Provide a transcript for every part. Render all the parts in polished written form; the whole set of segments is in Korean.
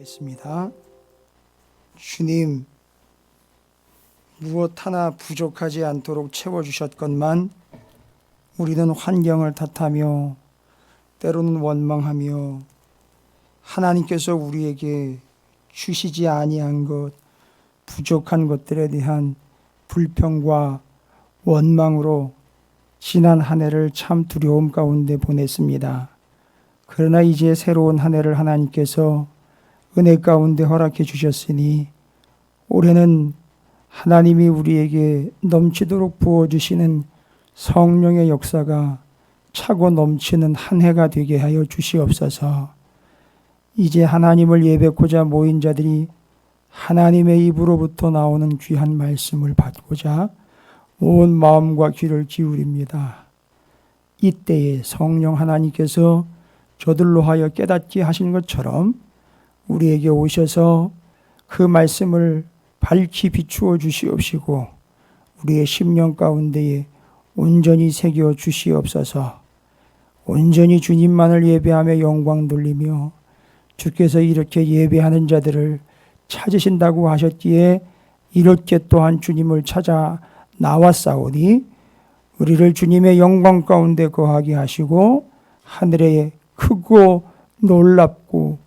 기도하겠습니다. 주님, 무엇 하나 부족하지 않도록 채워주셨건만 우리는 환경을 탓하며 때로는 원망하며 하나님께서 우리에게 주시지 아니한 것, 부족한 것들에 대한 불평과 원망으로 지난 한 해를 참 두려움 가운데 보냈습니다. 그러나 이제 새로운 한 해를 하나님께서 은혜 가운데 허락해 주셨으니 올해는 하나님이 우리에게 넘치도록 부어주시는 성령의 역사가 차고 넘치는 한 해가 되게 하여 주시옵소서. 이제 하나님을 예배코자 모인 자들이 하나님의 입으로부터 나오는 귀한 말씀을 받고자 온 마음과 귀를 기울입니다. 이때에 성령 하나님께서 저들로 하여 깨닫게 하신 것처럼 우리에게 오셔서 그 말씀을 밝히 비추어 주시옵시고 우리의 심령 가운데에 온전히 새겨 주시옵소서. 온전히 주님만을 예배하며 영광 돌리며 주께서 이렇게 예배하는 자들을 찾으신다고 하셨기에 이렇게 또한 주님을 찾아 나왔사오니 우리를 주님의 영광 가운데 거하게 하시고 하늘의 크고 놀랍고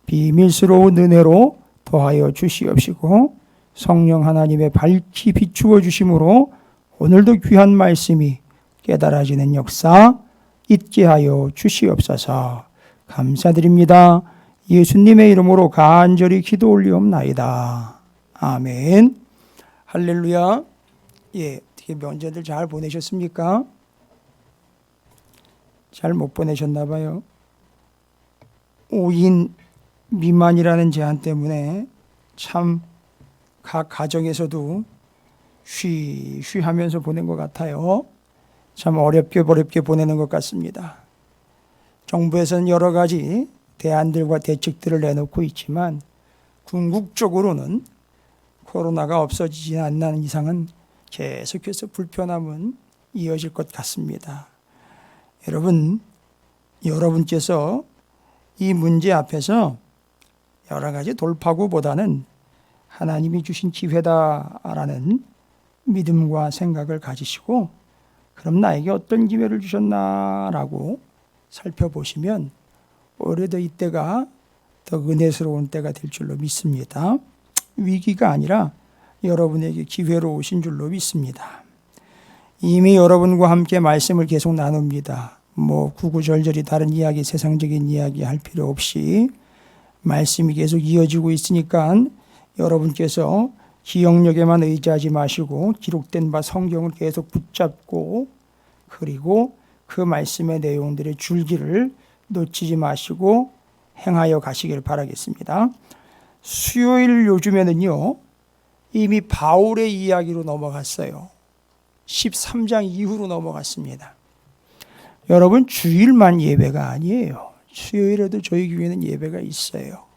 비밀스러운 은혜로 더하여 주시옵시고 성령 하나님의 밝히 비추어 주심으로 오늘도 귀한 말씀이 깨달아지는 역사 있게 하여 주시옵소서. 감사드립니다. 예수님의 이름으로 간절히 기도 올리옵나이다. 아멘. 할렐루야. 예, 어떻게 명절들 잘 보내셨습니까? 잘 못 보내셨나 봐요. 5인 미만이라는 제한 때문에 참 각 가정에서도 쉬하면서 보낸 것 같아요. 참 어렵게 보내는 것 같습니다. 정부에서는 여러 가지 대안들과 대책들을 내놓고 있지만 궁극적으로는 코로나가 없어지지 않는 이상은 계속해서 불편함은 이어질 것 같습니다. 여러분께서 이 문제 앞에서 여러 가지 돌파구보다는 하나님이 주신 기회다라는 믿음과 생각을 가지시고 그럼 나에게 어떤 기회를 주셨나라고 살펴보시면 올해도 이때가 더 은혜스러운 때가 될 줄로 믿습니다. 위기가 아니라 여러분에게 기회로 오신 줄로 믿습니다. 이미 여러분과 함께 말씀을 계속 나눕니다. 구구절절히 다른 이야기, 세상적인 이야기 할 필요 없이 말씀이 계속 이어지고 있으니까 여러분께서 기억력에만 의지하지 마시고 기록된 바 성경을 계속 붙잡고 그리고 그 말씀의 내용들의 줄기를 놓치지 마시고 행하여 가시길 바라겠습니다. 수요일 요즘에는요 이미 바울의 이야기로 넘어갔어요. 13장 이후로 넘어갔습니다. 여러분 주일만 예배가 아니에요. 수요일에도 저희 교회는 예배가 있어요.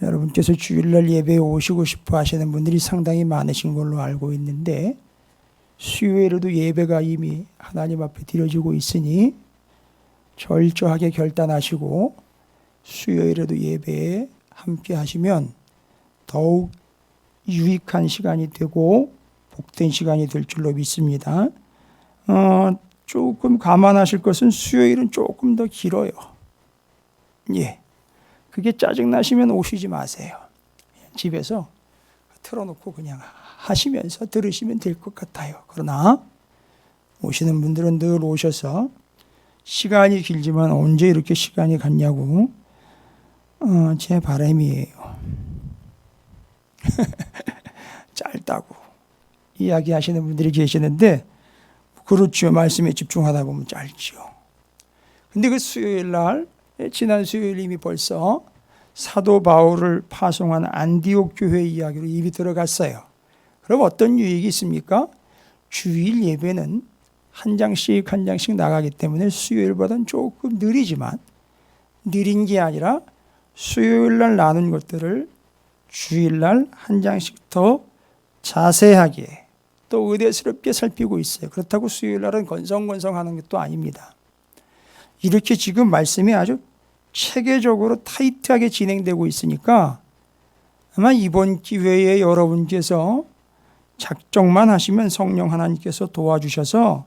여러분께서 주일날 예배에 오시고 싶어 하시는 분들이 상당히 많으신 걸로 알고 있는데 수요일에도 예배가 이미 하나님 앞에 드려지고 있으니 철저하게 결단하시고 수요일에도 예배에 함께 하시면 더욱 유익한 시간이 되고 복된 시간이 될 줄로 믿습니다. 조금 감안하실 것은 수요일은 조금 더 길어요. 예. 그게 짜증나시면 오시지 마세요. 집에서 틀어놓고 그냥 하시면서 들으시면 될 것 같아요. 그러나 오시는 분들은 늘 오셔서 시간이 길지만 언제 이렇게 시간이 갔냐고 제 바람이에요. 짧다고 이야기하시는 분들이 계시는데 그렇죠. 말씀에 집중하다 보면 짧죠. 근데 그 수요일 날 지난 수요일 이미 벌써 사도 바울을 파송한 안디옥 교회 이야기로 입이 들어갔어요. 그럼 어떤 유익이 있습니까? 주일 예배는 한 장씩 나가기 때문에 수요일보다는 조금 느리지만 느린 게 아니라 수요일 날 나눈 것들을 주일 날 한 장씩 더 자세하게 또 의대스럽게 살피고 있어요. 그렇다고 수요일 날은 건성건성하는 것도 아닙니다. 이렇게 지금 말씀이 아주 체계적으로 타이트하게 진행되고 있으니까 아마 이번 기회에 여러분께서 작정만 하시면 성령 하나님께서 도와주셔서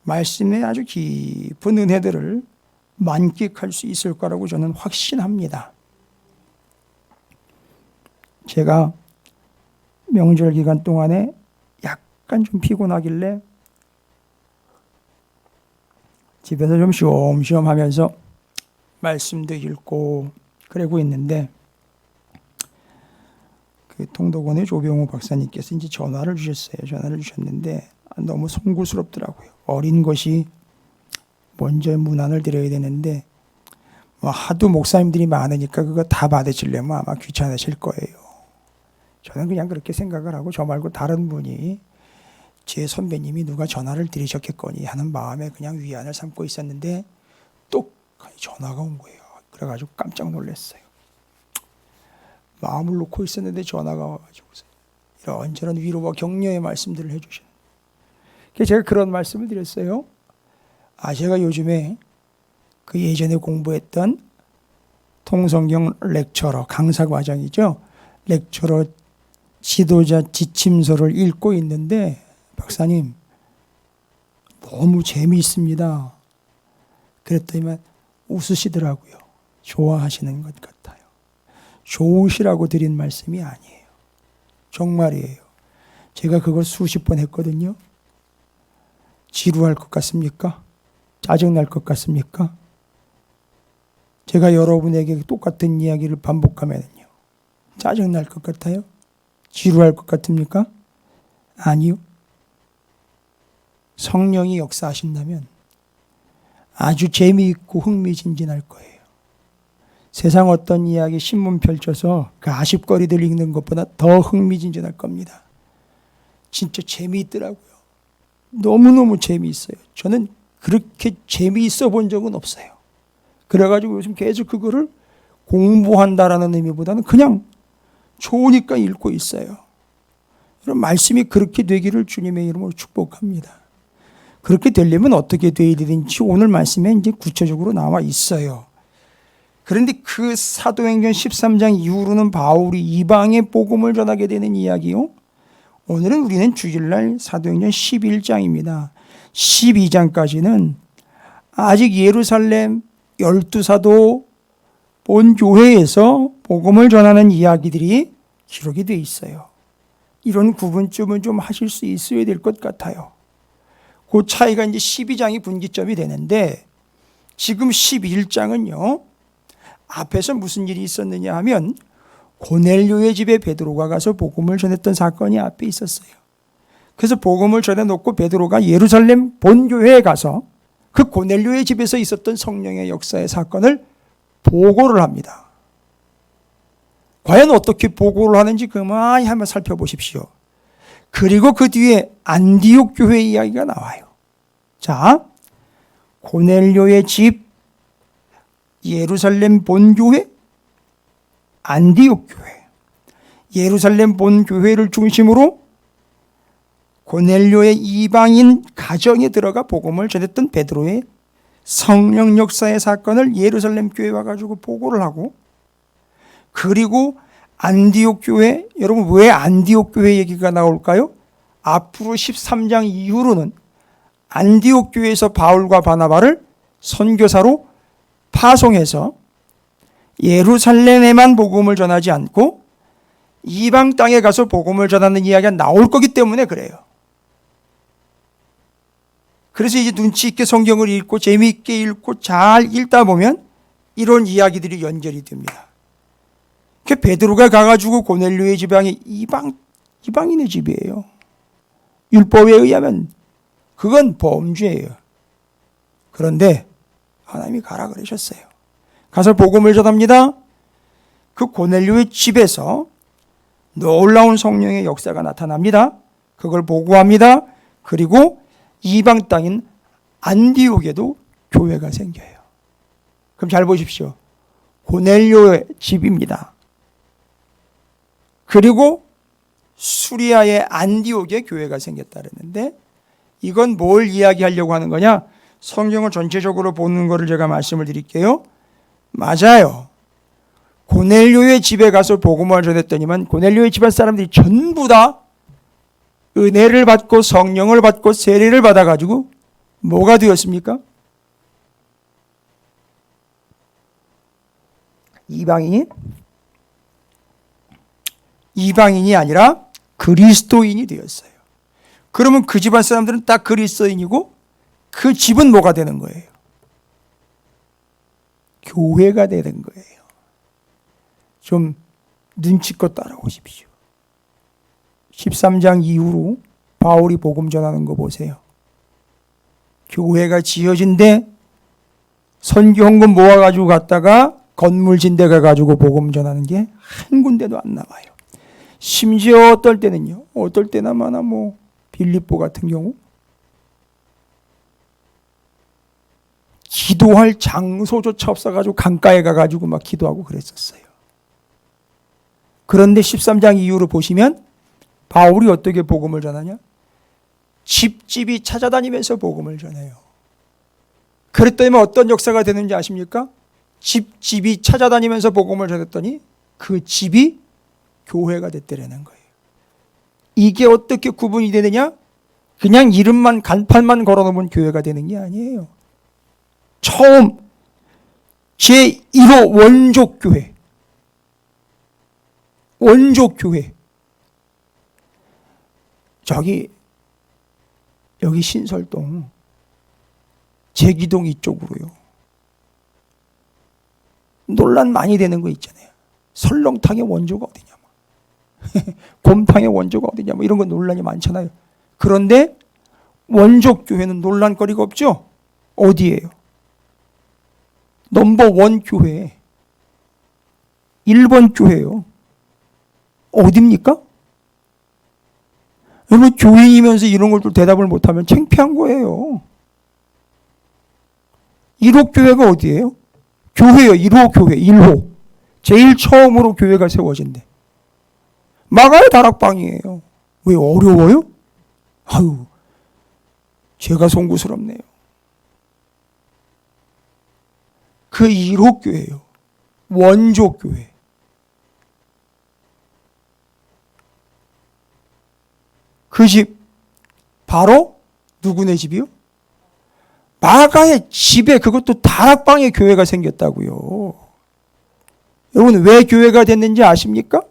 말씀의 아주 깊은 은혜들을 만끽할 수 있을 거라고 저는 확신합니다. 제가 명절 기간 동안에 약간 좀 피곤하길래 집에서 좀 쉬엄쉬엄 하면서 말씀도 읽고 그러고 있는데 그 통도권의 조병호 박사님께서 이제 전화를 주셨는데 너무 송구스럽더라고요. 어린 것이 먼저 문안을 드려야 되는데 뭐 하도 목사님들이 많으니까 그거 다 받으시려면 아마 귀찮으실 거예요. 저는 그냥 그렇게 생각을 하고 저 말고 다른 분이 제 선배님이 누가 전화를 드리셨겠거니 하는 마음에 그냥 위안을 삼고 있었는데 똑하니 전화가 온 거예요. 그래가지고 깜짝 놀랐어요. 마음을 놓고 있었는데 전화가 와가지고 이런저런 위로와 격려의 말씀들을 해주시는. 그래서 제가 그런 말씀을 드렸어요. 제가 요즘에 그 예전에 공부했던 통성경 렉처러 강사 과정이죠. 렉처러 지도자 지침서를 읽고 있는데 박사님 너무 재미있습니다. 그랬더니만 웃으시더라고요. 좋아하시는 것 같아요. 좋으시라고 드린 말씀이 아니에요. 정말이에요. 제가 그걸 수십 번 했거든요. 지루할 것 같습니까? 짜증날 것 같습니까? 제가 여러분에게 똑같은 이야기를 반복하면요. 짜증날 것 같아요? 지루할 것 같습니까? 아니요. 성령이 역사하신다면 아주 재미있고 흥미진진할 거예요. 세상 어떤 이야기 신문 펼쳐서 그 아십거리들 읽는 것보다 더 흥미진진할 겁니다. 진짜 재미있더라고요. 너무너무 재미있어요. 저는 그렇게 재미있어 본 적은 없어요. 그래가지고 요즘 계속 그거를 공부한다라는 의미보다는 그냥 좋으니까 읽고 있어요. 이런 말씀이 그렇게 되기를 주님의 이름으로 축복합니다. 그렇게 되려면 어떻게 되어야 되는지 오늘 말씀에 이제 구체적으로 나와 있어요. 그런데 그 사도행전 13장 이후로는 바울이 이방의 복음을 전하게 되는 이야기요. 오늘은 우리는 주일날 사도행전 11장입니다. 12장까지는 아직 예루살렘 12사도 본교회에서 복음을 전하는 이야기들이 기록이 되어 있어요. 이런 구분점은 좀 하실 수 있어야 될 것 같아요. 그 차이가 이제 12장이 분기점이 되는데 지금 11장은요. 앞에서 무슨 일이 있었느냐 하면 고넬료의 집에 베드로가 가서 복음을 전했던 사건이 앞에 있었어요. 그래서 복음을 전해놓고 베드로가 예루살렘 본교회에 가서 그 고넬료의 집에서 있었던 성령의 역사의 사건을 보고를 합니다. 과연 어떻게 보고를 하는지 그만히 한번 살펴보십시오. 그리고 그 뒤에 안디옥 교회 이야기가 나와요. 자, 고넬료의 집, 예루살렘 본교회, 안디옥 교회. 예루살렘 본교회를 중심으로 고넬료의 이방인 가정에 들어가 복음을 전했던 베드로의 성령 역사의 사건을 예루살렘 교회에 와가지고 보고를 하고, 그리고 안디옥 교회, 여러분 왜 안디옥 교회 얘기가 나올까요? 앞으로 13장 이후로는 안디옥 교회에서 바울과 바나바를 선교사로 파송해서 예루살렘에만 복음을 전하지 않고 이방 땅에 가서 복음을 전하는 이야기가 나올 거기 때문에 그래요. 그래서 이제 눈치 있게 성경을 읽고 재미있게 읽고 잘 읽다 보면 이런 이야기들이 연결이 됩니다. 그 베드로가 가가지고 고넬료의 지방이 이방인의 집이에요. 율법에 의하면 그건 범죄예요. 그런데 하나님이 가라 그러셨어요. 가서 복음을 전합니다. 그 고넬료의 집에서 놀라운 성령의 역사가 나타납니다. 그걸 보고합니다. 그리고 이방 땅인 안디옥에도 교회가 생겨요. 그럼 잘 보십시오. 고넬료의 집입니다. 그리고 수리아의 안디옥에 교회가 생겼다 그랬는데 이건 뭘 이야기하려고 하는 거냐? 성경을 전체적으로 보는 거를 제가 말씀을 드릴게요. 맞아요. 고넬료의 집에 가서 복음을 전했더니만 고넬료의 집안 사람들이 전부 다 은혜를 받고 성령을 받고 세례를 받아가지고 뭐가 되었습니까? 이방인이 아니라 그리스도인이 되었어요. 그러면 그 집안 사람들은 딱 그리스도인이고 그 집은 뭐가 되는 거예요? 교회가 되는 거예요. 좀 눈치껏 따라오십시오. 13장 이후로 바울이 복음 전하는 거 보세요. 교회가 지어진데 선교헌금 모아가지고 갔다가 건물 진대 가가지고 복음 전하는 게 한 군데도 안 나와요. 심지어 어떨 때나마나 빌립보 같은 경우 기도할 장소조차 없어가지고 강가에 가가지고 막 기도하고 그랬었어요. 그런데 13장 이후로 보시면 바울이 어떻게 복음을 전하냐? 집집이 찾아다니면서 복음을 전해요. 그랬더니 어떤 역사가 되는지 아십니까? 집집이 찾아다니면서 복음을 전했더니 그 집이 교회가 됐다라는 거예요. 이게 어떻게 구분이 되느냐? 그냥 이름만 간판만 걸어놓으면 교회가 되는 게 아니에요. 처음 제1호 원족교회 여기 신설동 제기동 이쪽으로요. 논란 많이 되는 거 있잖아요. 설렁탕의 원조가 어디냐, 곰탕의 원조가 어디냐, 이런 거 논란이 많잖아요. 그런데 원족교회는 논란거리가 없죠. 어디예요? 넘버원 교회, 1번 교회요. 어딥니까? 여러분, 교회이면서 이런 걸 또 대답을 못하면 창피한 거예요. 1호 교회가 어디예요? 교회요. 1호 교회, 1호. 제일 처음으로 교회가 세워진대. 마가의 다락방이에요. 왜 어려워요? 아유, 제가 송구스럽네요. 그 1호 교회요. 원조 교회. 그 집 바로 누구네 집이요? 마가의 집에, 그것도 다락방에 교회가 생겼다고요. 여러분, 왜 교회가 됐는지 아십니까?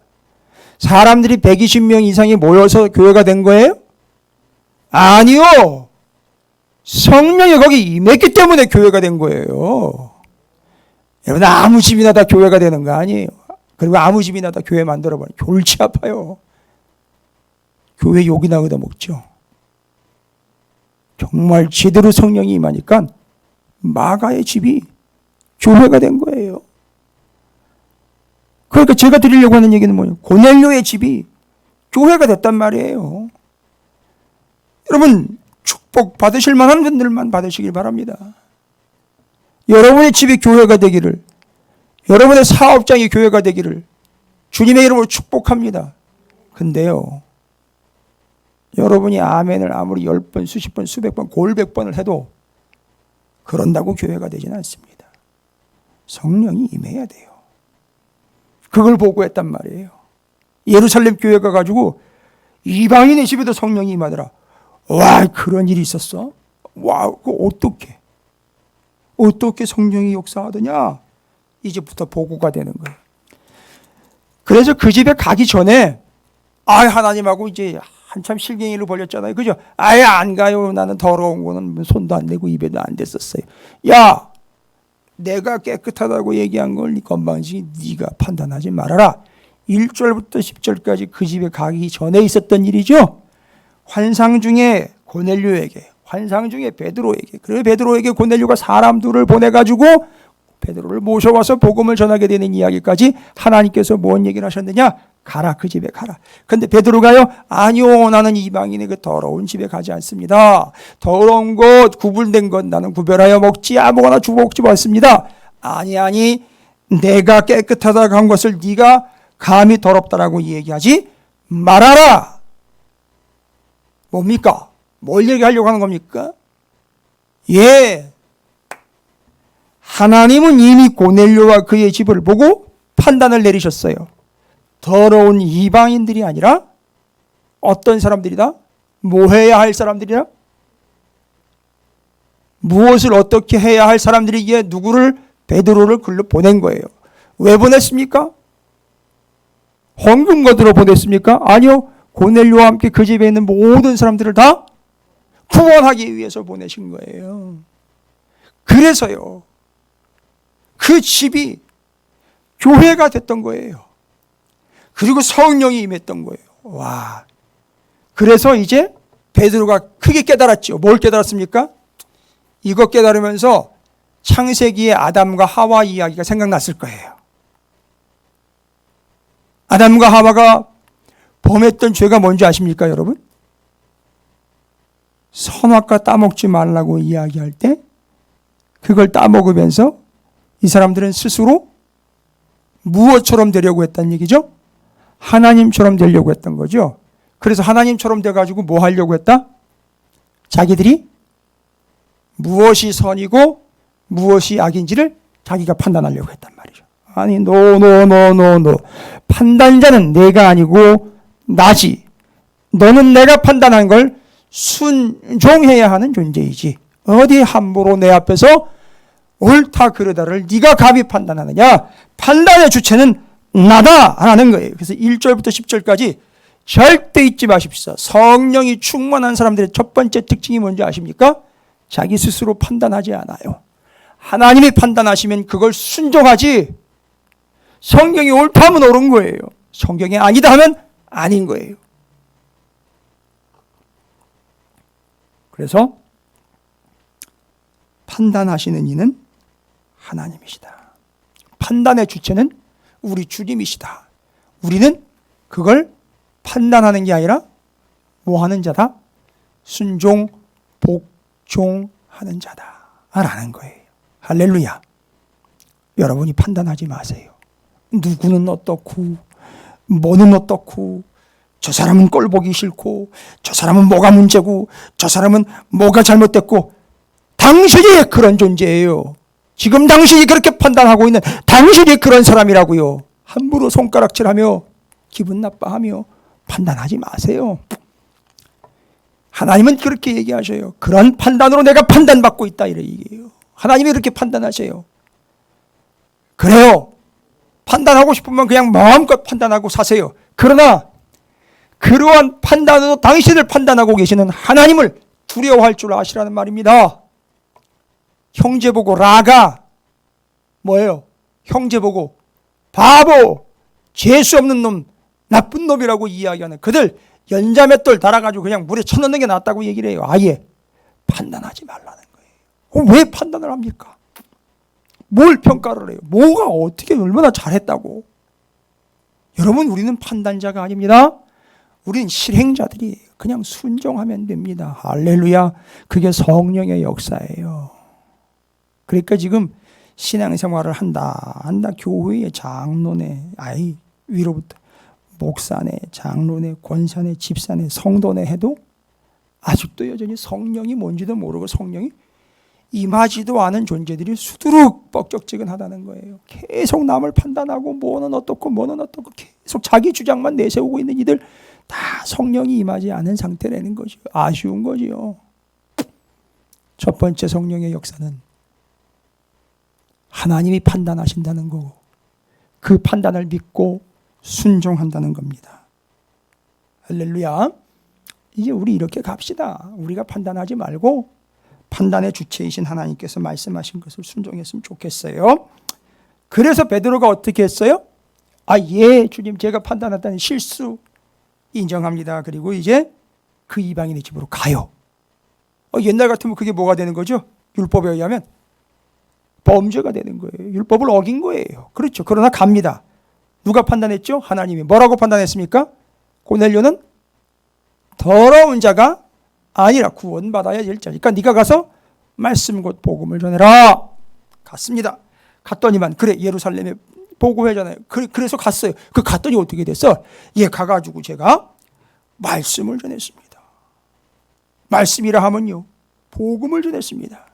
사람들이 120명 이상이 모여서 교회가 된 거예요? 아니요. 성령이 거기 임했기 때문에 교회가 된 거예요. 여러분, 아무 집이나 다 교회가 되는 거 아니에요. 그리고 아무 집이나 다 교회 만들어버리면 골치 아파요. 교회 욕이나 얻어먹죠. 정말 제대로 성령이 임하니까 마가의 집이 교회가 된 거예요. 그러니까 제가 드리려고 하는 얘기는 뭐예요? 고넬료의 집이 교회가 됐단 말이에요. 여러분, 축복 받으실 만한 분들만 받으시길 바랍니다. 여러분의 집이 교회가 되기를, 여러분의 사업장이 교회가 되기를 주님의 이름으로 축복합니다. 근데요, 여러분이 아멘을 아무리 10번, 수십 번, 수백 번, 골백 번을 해도 그런다고 교회가 되지는 않습니다. 성령이 임해야 돼요. 그걸 보고했단 말이에요. 예루살렘 교회 가가지고 이방인의 집에도 성령이 임하더라. 와, 그런 일이 있었어? 와, 어떻게 성령이 역사하더냐? 이제부터 보고가 되는 거예요. 그래서 그 집에 가기 전에 하나님하고 이제 한참 실갱이를 벌였잖아요. 그죠? 아예 안 가요. 나는 더러운 거는 손도 안 대고 입에도 안 댔었어요. 야, 내가 깨끗하다고 얘기한 걸 건방지게 네가 판단하지 말아라. 1절부터 10절까지 그 집에 가기 전에 있었던 일이죠. 환상 중에 고넬료에게, 환상 중에 베드로에게, 그리고 베드로에게 고넬료가 사람 둘을 보내가지고 베드로를 모셔와서 복음을 전하게 되는 이야기까지 하나님께서 뭔 얘기를 하셨느냐? 가라, 그 집에 가라. 근데 베드로가요, 아니요, 나는 이방인의 그 더러운 집에 가지 않습니다. 더러운 것, 구분된 것 나는 구별하여 먹지, 아무거나 주워 먹지 않습니다. 아니, 내가 깨끗하다고 한 것을 네가 감히 더럽다라고 얘기하지 말아라. 뭡니까? 뭘 얘기하려고 하는 겁니까? 예, 하나님은 이미 고넬료와 그의 집을 보고 판단을 내리셨어요. 더러운 이방인들이 아니라 어떤 사람들이다? 뭐 해야 할 사람들이다? 무엇을 어떻게 해야 할 사람들이기에 누구를? 베드로를 글로 보낸 거예요. 왜 보냈습니까? 헌금 거두러 보냈습니까? 아니요. 고넬료와 함께 그 집에 있는 모든 사람들을 다 구원하기 위해서 보내신 거예요. 그래서요. 그 집이 교회가 됐던 거예요. 그리고 성령이 임했던 거예요. 와. 그래서 이제 베드로가 크게 깨달았죠. 뭘 깨달았습니까? 이거 깨달으면서 창세기의 아담과 하와 이야기가 생각났을 거예요. 아담과 하와가 범했던 죄가 뭔지 아십니까, 여러분? 선악과 따먹지 말라고 이야기할 때 그걸 따먹으면서 이 사람들은 스스로 무엇처럼 되려고 했다는 얘기죠? 하나님처럼 되려고 했던 거죠. 그래서 하나님처럼 돼가지고 뭐 하려고 했다? 자기들이 무엇이 선이고 무엇이 악인지를 자기가 판단하려고 했단 말이죠. 아니, 노. 판단자는 내가 아니고 나지. 너는 내가 판단한 걸 순종해야 하는 존재이지. 어디 함부로 내 앞에서 옳다 그르다를 네가 감히 판단하느냐. 판단의 주체는 나다라는 거예요. 그래서 1절부터 10절까지 절대 잊지 마십시오. 성령이 충만한 사람들의 첫 번째 특징이 뭔지 아십니까? 자기 스스로 판단하지 않아요. 하나님이 판단하시면 그걸 순종하지. 성경이 옳다 하면 옳은 거예요. 성경이 아니다 하면 아닌 거예요. 그래서 판단하시는 이는 하나님이시다. 판단의 주체는 우리 주님이시다. 우리는 그걸 판단하는 게 아니라 뭐 하는 자다? 순종, 복종하는 자다라는 거예요. 할렐루야. 여러분이 판단하지 마세요. 누구는 어떻고 뭐는 어떻고 저 사람은 꼴 보기 싫고 저 사람은 뭐가 문제고 저 사람은 뭐가 잘못됐고 당신이 그런 존재예요. 지금 당신이 그렇게 판단하고 있는 당신이 그런 사람이라고요. 함부로 손가락질하며 기분 나빠하며 판단하지 마세요. 하나님은 그렇게 얘기하셔요. 그런 판단으로 내가 판단받고 있다 이래 얘기해요. 하나님이 그렇게 판단하세요. 그래요. 판단하고 싶으면 그냥 마음껏 판단하고 사세요. 그러나 그러한 판단으로 당신을 판단하고 계시는 하나님을 두려워할 줄 아시라는 말입니다. 형제 보고 라가 뭐예요? 형제 보고 바보, 재수 없는 놈, 나쁜 놈이라고 이야기하는 그들 연자맷돌 달아가지고 그냥 물에 쳐넣는 게 낫다고 얘기를 해요. 아예 판단하지 말라는 거예요. 왜 판단을 합니까? 뭘 평가를 해요? 뭐가 어떻게 얼마나 잘했다고? 여러분, 우리는 판단자가 아닙니다. 우린 실행자들이에요. 그냥 순종하면 됩니다. 할렐루야. 그게 성령의 역사예요. 그러니까 지금 신앙생활을 한다. 교회의 장로네, 위로부터 목사네, 장로네, 권사네, 집사네, 성도네 해도 아직도 여전히 성령이 뭔지도 모르고 성령이 임하지도 않은 존재들이 수두룩 뻑적지근하다는 거예요. 계속 남을 판단하고 뭐는 어떻고 계속 자기 주장만 내세우고 있는 이들 다 성령이 임하지 않은 상태라는 거죠. 아쉬운 거지요. 첫 번째 성령의 역사는 하나님이 판단하신다는 거고 그 판단을 믿고 순종한다는 겁니다. 할렐루야. 이제 우리 이렇게 갑시다. 우리가 판단하지 말고 판단의 주체이신 하나님께서 말씀하신 것을 순종했으면 좋겠어요. 그래서 베드로가 어떻게 했어요? 예, 주님, 제가 판단했다는 실수 인정합니다. 그리고 이제 그 이방인의 집으로 가요. 옛날 같으면 그게 뭐가 되는 거죠? 율법에 의하면 범죄가 되는 거예요. 율법을 어긴 거예요. 그렇죠. 그러나 갑니다. 누가 판단했죠? 하나님이. 뭐라고 판단했습니까? 고넬료는 더러운 자가 아니라 구원받아야 될 자니까 네가 가서 말씀 곧 복음을 전해라. 갔습니다. 갔더니만 그래, 예루살렘에 보고회잖아요. 그래서 갔어요. 갔더니 어떻게 됐어? 가가지고 제가 말씀을 전했습니다. 말씀이라 하면요, 복음을 전했습니다.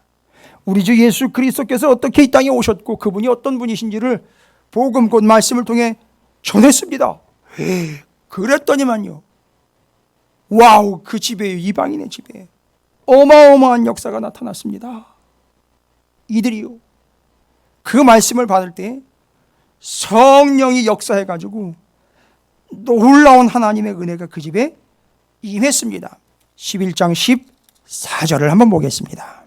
우리 주 예수 그리스도께서 어떻게 이 땅에 오셨고 그분이 어떤 분이신지를 복음 곧 말씀을 통해 전했습니다. 그랬더니만요, 와우, 그 집에, 이방인의 집에 어마어마한 역사가 나타났습니다. 이들이요, 그 말씀을 받을 때 성령이 역사해가지고 놀라운 하나님의 은혜가 그 집에 임했습니다. 11장 14절을 한번 보겠습니다.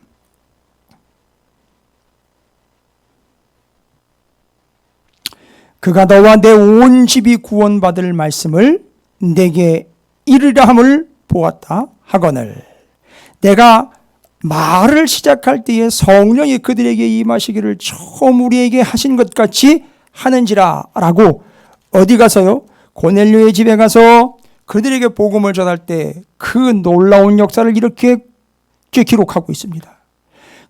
그가 너와 내 온 집이 구원받을 말씀을 내게 이르라 함을 보았다 하거늘 내가 말을 시작할 때에 성령이 그들에게 임하시기를 처음 우리에게 하신 것 같이 하는지라 라고 어디 가서요? 고넬료의 집에 가서 그들에게 복음을 전할 때 그 놀라운 역사를 이렇게 기록하고 있습니다.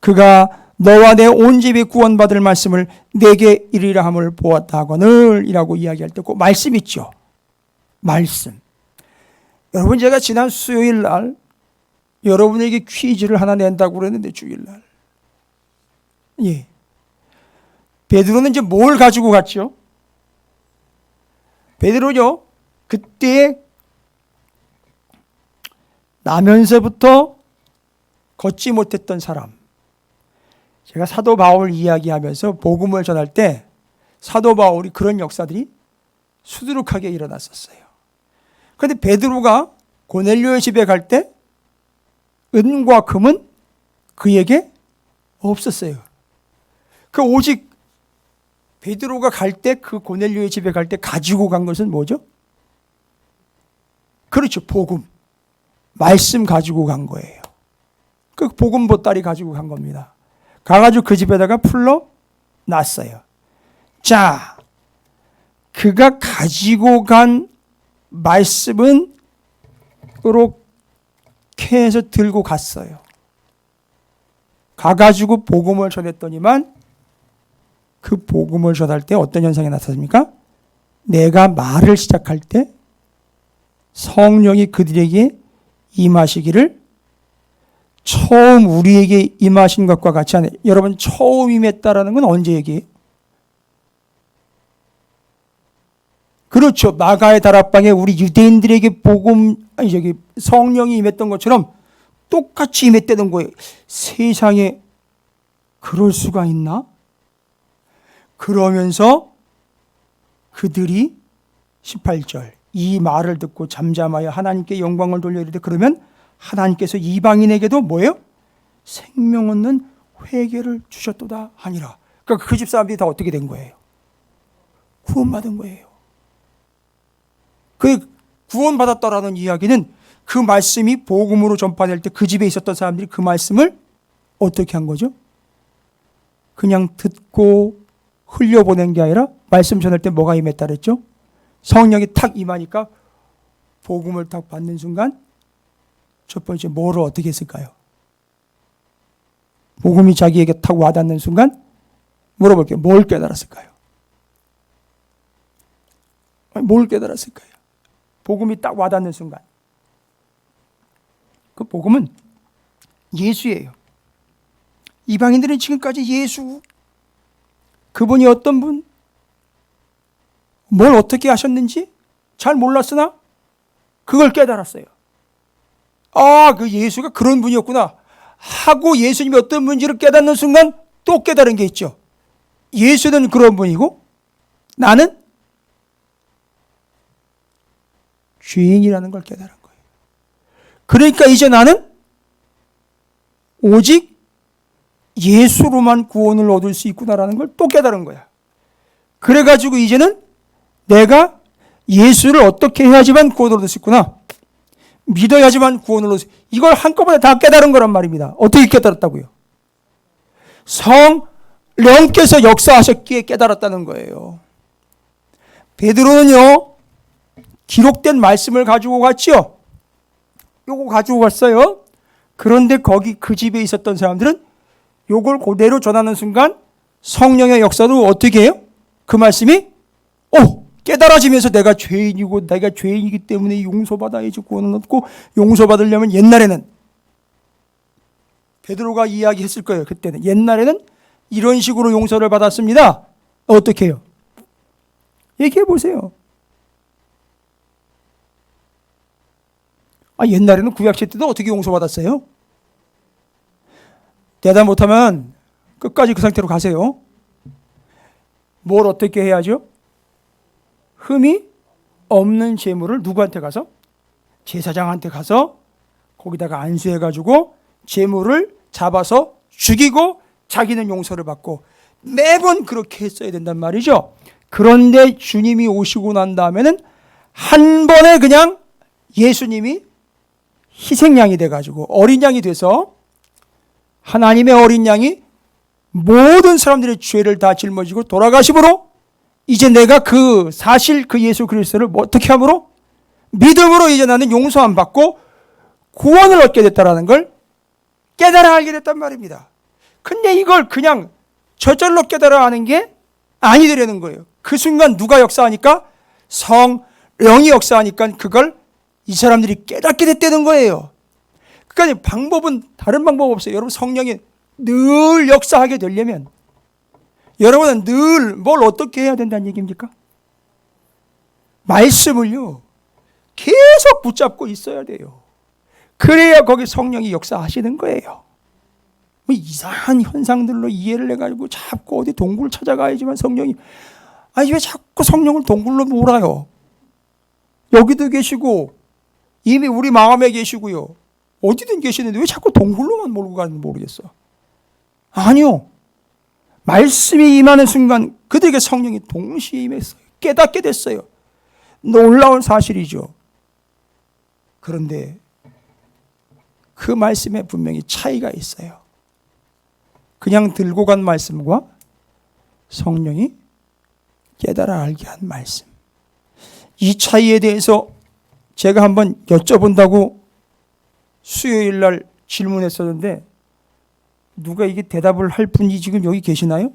그가 너와 내 온 집이 구원받을 말씀을 내게 이르리라 함을 보았다 하거늘 이라고 이야기할 때 그 말씀 있죠. 말씀. 여러분, 제가 지난 수요일 날 여러분에게 퀴즈를 하나 낸다고 그랬는데, 주일날. 예. 베드로는 이제 뭘 가지고 갔죠? 베드로요, 그때 나면서부터 걷지 못했던 사람. 제가 사도 바울 이야기하면서 복음을 전할 때 사도 바울이 그런 역사들이 수두룩하게 일어났었어요. 그런데 베드로가 고넬료의 집에 갈 때 은과 금은 그에게 없었어요. 그 오직 베드로가 갈 때, 그 고넬료의 집에 갈 때 가지고 간 것은 뭐죠? 그렇죠, 복음. 말씀 가지고 간 거예요. 그 복음 보따리 가지고 간 겁니다. 가가지고 그 집에다가 풀러 놨어요. 자, 그가 가지고 간 말씀은 이렇게 해서 들고 갔어요. 가가지고 복음을 전했더니만 그 복음을 전할 때 어떤 현상이 나타납니까? 내가 말을 시작할 때 성령이 그들에게 임하시기를 처음 우리에게 임하신 것과 같이 하네. 여러분, 처음 임했다라는 건 언제 얘기해요? 그렇죠. 마가의 다락방에 우리 유대인들에게 성령이 임했던 것처럼 똑같이 임했다는 거예요. 세상에 그럴 수가 있나? 그러면서 그들이 18절 이 말을 듣고 잠잠하여 하나님께 영광을 돌려 이르되 그러면 하나님께서 이방인에게도 뭐예요? 생명 얻는 회개를 주셨도다 하니라. 그러니까 그 집 사람들이 다 어떻게 된 거예요? 구원받은 거예요. 그 구원받았다라는 이야기는 그 말씀이 복음으로 전파될 때 그 집에 있었던 사람들이 그 말씀을 어떻게 한 거죠? 그냥 듣고 흘려보낸 게 아니라 말씀 전할 때 뭐가 임했다 그랬죠? 성령이 탁 임하니까 복음을 탁 받는 순간 첫 번째 뭐를 어떻게 했을까요? 복음이 자기에게 탁 와닿는 순간 물어볼게요. 뭘 깨달았을까요? 뭘 깨달았을까요? 복음이 딱 와닿는 순간. 그 복음은 예수예요. 이방인들은 지금까지 예수, 그분이 어떤 분, 뭘 어떻게 하셨는지 잘 몰랐으나 그걸 깨달았어요. 아, 그 예수가 그런 분이었구나 하고 예수님이 어떤 분인지를 깨닫는 순간 또 깨달은 게 있죠. 예수는 그런 분이고 나는 죄인이라는 걸 깨달은 거예요. 그러니까 이제 나는 오직 예수로만 구원을 얻을 수 있구나라는 걸 또 깨달은 거야. 그래가지고 이제는 내가 예수를 어떻게 해야지만 구원을 얻을 수 있구나. 믿어야지만 구원을 얻을 수 있구나. 이걸 한꺼번에 다 깨달은 거란 말입니다. 어떻게 깨달았다고요? 성령께서 역사하셨기에 깨달았다는 거예요. 베드로는요, 기록된 말씀을 가지고 갔지요. 요거 가지고 갔어요. 그런데 거기 그 집에 있었던 사람들은 요걸 그대로 전하는 순간 성령의 역사도 어떻게 해요? 그 말씀이 깨달아지면서 내가 죄인이고 내가 죄인이기 때문에 용서받아야지 구원을 얻고, 용서받으려면 옛날에는 베드로가 이야기했을 거예요. 그때는 옛날에는 이런 식으로 용서를 받았습니다. 어떻게 해요? 얘기해 보세요. 옛날에는 구약시대 때도 어떻게 용서받았어요? 대답 못하면 끝까지 그 상태로 가세요. 뭘 어떻게 해야죠? 흠이 없는 재물을 누구한테 가서? 제사장한테 가서 거기다가 안수해가지고 재물을 잡아서 죽이고 자기는 용서를 받고 매번 그렇게 했어야 된단 말이죠. 그런데 주님이 오시고 난 다음에는 한 번에 그냥 예수님이 희생양이 돼가지고 어린 양이 돼서 하나님의 어린 양이 모든 사람들의 죄를 다 짊어지고 돌아가심으로 이제 내가 그 사실 그 예수 그리스도를 어떻게 함으로? 믿음으로 이제 나는 용서 안 받고 구원을 얻게 됐다는 걸 깨달아 알게 됐단 말입니다. 근데 이걸 그냥 저절로 깨달아 하는 게 아니되려는 거예요. 그 순간 누가 역사하니까? 성령이 역사하니까 그걸 이 사람들이 깨닫게 됐다는 거예요. 그러니까 방법은 다른 방법 없어요. 여러분 성령이 늘 역사하게 되려면 여러분은 늘 뭘 어떻게 해야 된다는 얘기입니까? 말씀을요 계속 붙잡고 있어야 돼요. 그래야 거기 성령이 역사하시는 거예요. 뭐 이상한 현상들로 이해를 해가지고 자꾸 어디 동굴 찾아가야지만 성령이 왜 자꾸 성령을 동굴로 몰아요? 여기도 계시고 이미 우리 마음에 계시고요. 어디든 계시는데 왜 자꾸 동굴로만 몰고 가는지 모르겠어. 아니요. 말씀이 임하는 순간 그들에게 성령이 동시에 임했어요. 깨닫게 됐어요. 놀라운 사실이죠. 그런데 그 말씀에 분명히 차이가 있어요. 그냥 들고 간 말씀과 성령이 깨달아 알게 한 말씀. 이 차이에 대해서 제가 한번 여쭤본다고 수요일 날 질문했었는데 누가 이게 대답을 할 분이 지금 여기 계시나요?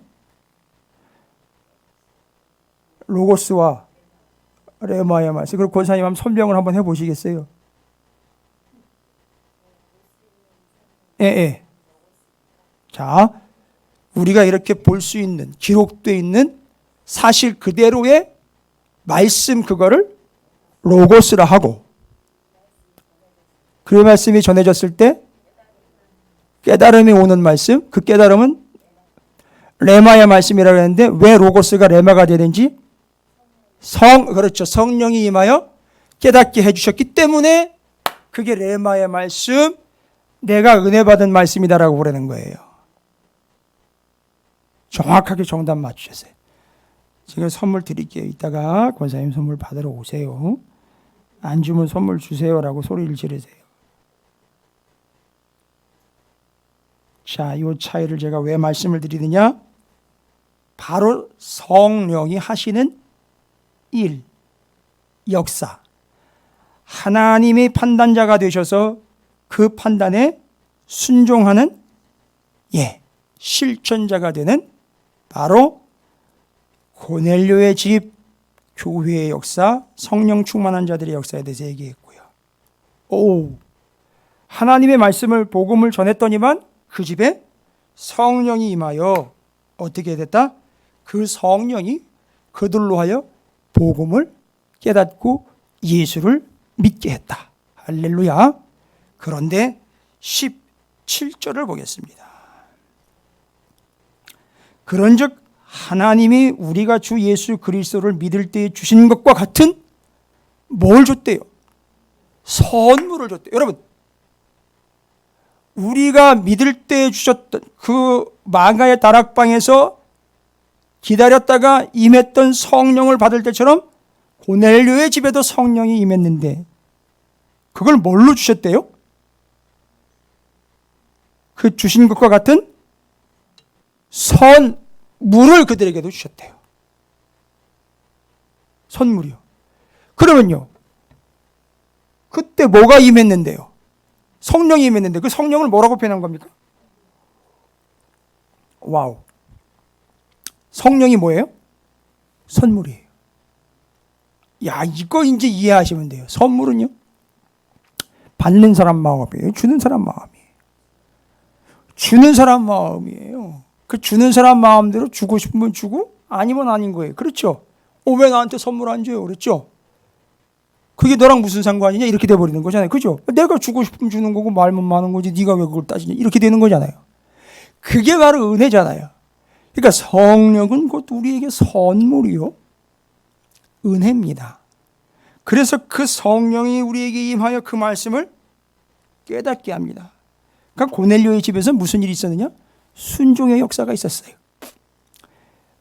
로고스와 레마의 말씀. 그리고 권사님 한번 설명을 한번 해보시겠어요? 예. 자, 우리가 이렇게 볼 수 있는 기록되어 있는 사실 그대로의 말씀 그거를 로고스라 하고 그 말씀이 전해졌을 때 깨달음이 오는 말씀, 그 깨달음은 레마의 말씀이라고 했는데 왜 로고스가 레마가 되는지 그렇죠. 성령이 임하여 깨닫게 해주셨기 때문에 그게 레마의 말씀, 내가 은혜 받은 말씀이다라고 그러는 거예요. 정확하게 정답 맞추셨어요. 지금 선물 드릴게요. 이따가 권사님 선물 받으러 오세요. 안 주면 선물 주세요라고 소리를 지르세요. 자, 이 차이를 제가 왜 말씀을 드리느냐? 바로 성령이 하시는 일, 역사. 하나님의 판단자가 되셔서 그 판단에 순종하는 실천자가 되는 바로 고넬료의 집, 교회의 역사, 성령 충만한 자들의 역사에 대해서 얘기했고요. 하나님의 말씀을 복음을 전했더니만 그 집에 성령이 임하여 어떻게 됐다? 그 성령이 그들로 하여 복음을 깨닫고 예수를 믿게 했다. 할렐루야. 그런데 17절을 보겠습니다. 그런즉 하나님이 우리가 주 예수 그리스도를 믿을 때에 주신 것과 같은 뭘 줬대요? 선물을 줬대요. 여러분, 우리가 믿을 때 주셨던 그 마가의 다락방에서 기다렸다가 임했던 성령을 받을 때처럼 고넬료의 집에도 성령이 임했는데 그걸 뭘로 주셨대요? 그 주신 것과 같은 선물을 그들에게도 주셨대요. 선물이요. 그러면요, 그때 뭐가 임했는데요? 성령이 임했는데 그 성령을 뭐라고 표현한 겁니까? 와우. 성령이 뭐예요? 선물이에요. 야, 이거 이제 이해하시면 돼요. 선물은요, 받는 사람 마음이에요. 주는 사람 마음이에요. 주는 사람 마음이에요. 그 주는 사람 마음대로 주고 싶으면 주고 아니면 아닌 거예요. 그렇죠? 왜 나한테 선물 안 줘요? 그랬죠? 그게 너랑 무슨 상관이냐? 이렇게 돼버리는 거잖아요. 그죠? 내가 주고 싶으면 주는 거고 말면 많은 거지 네가 왜 그걸 따지냐? 이렇게 되는 거잖아요. 그게 바로 은혜잖아요. 그러니까 성령은 곧 우리에게 선물이요, 은혜입니다. 그래서 그 성령이 우리에게 임하여 그 말씀을 깨닫게 합니다. 그러니까 고넬료의 집에서 무슨 일이 있었느냐? 순종의 역사가 있었어요.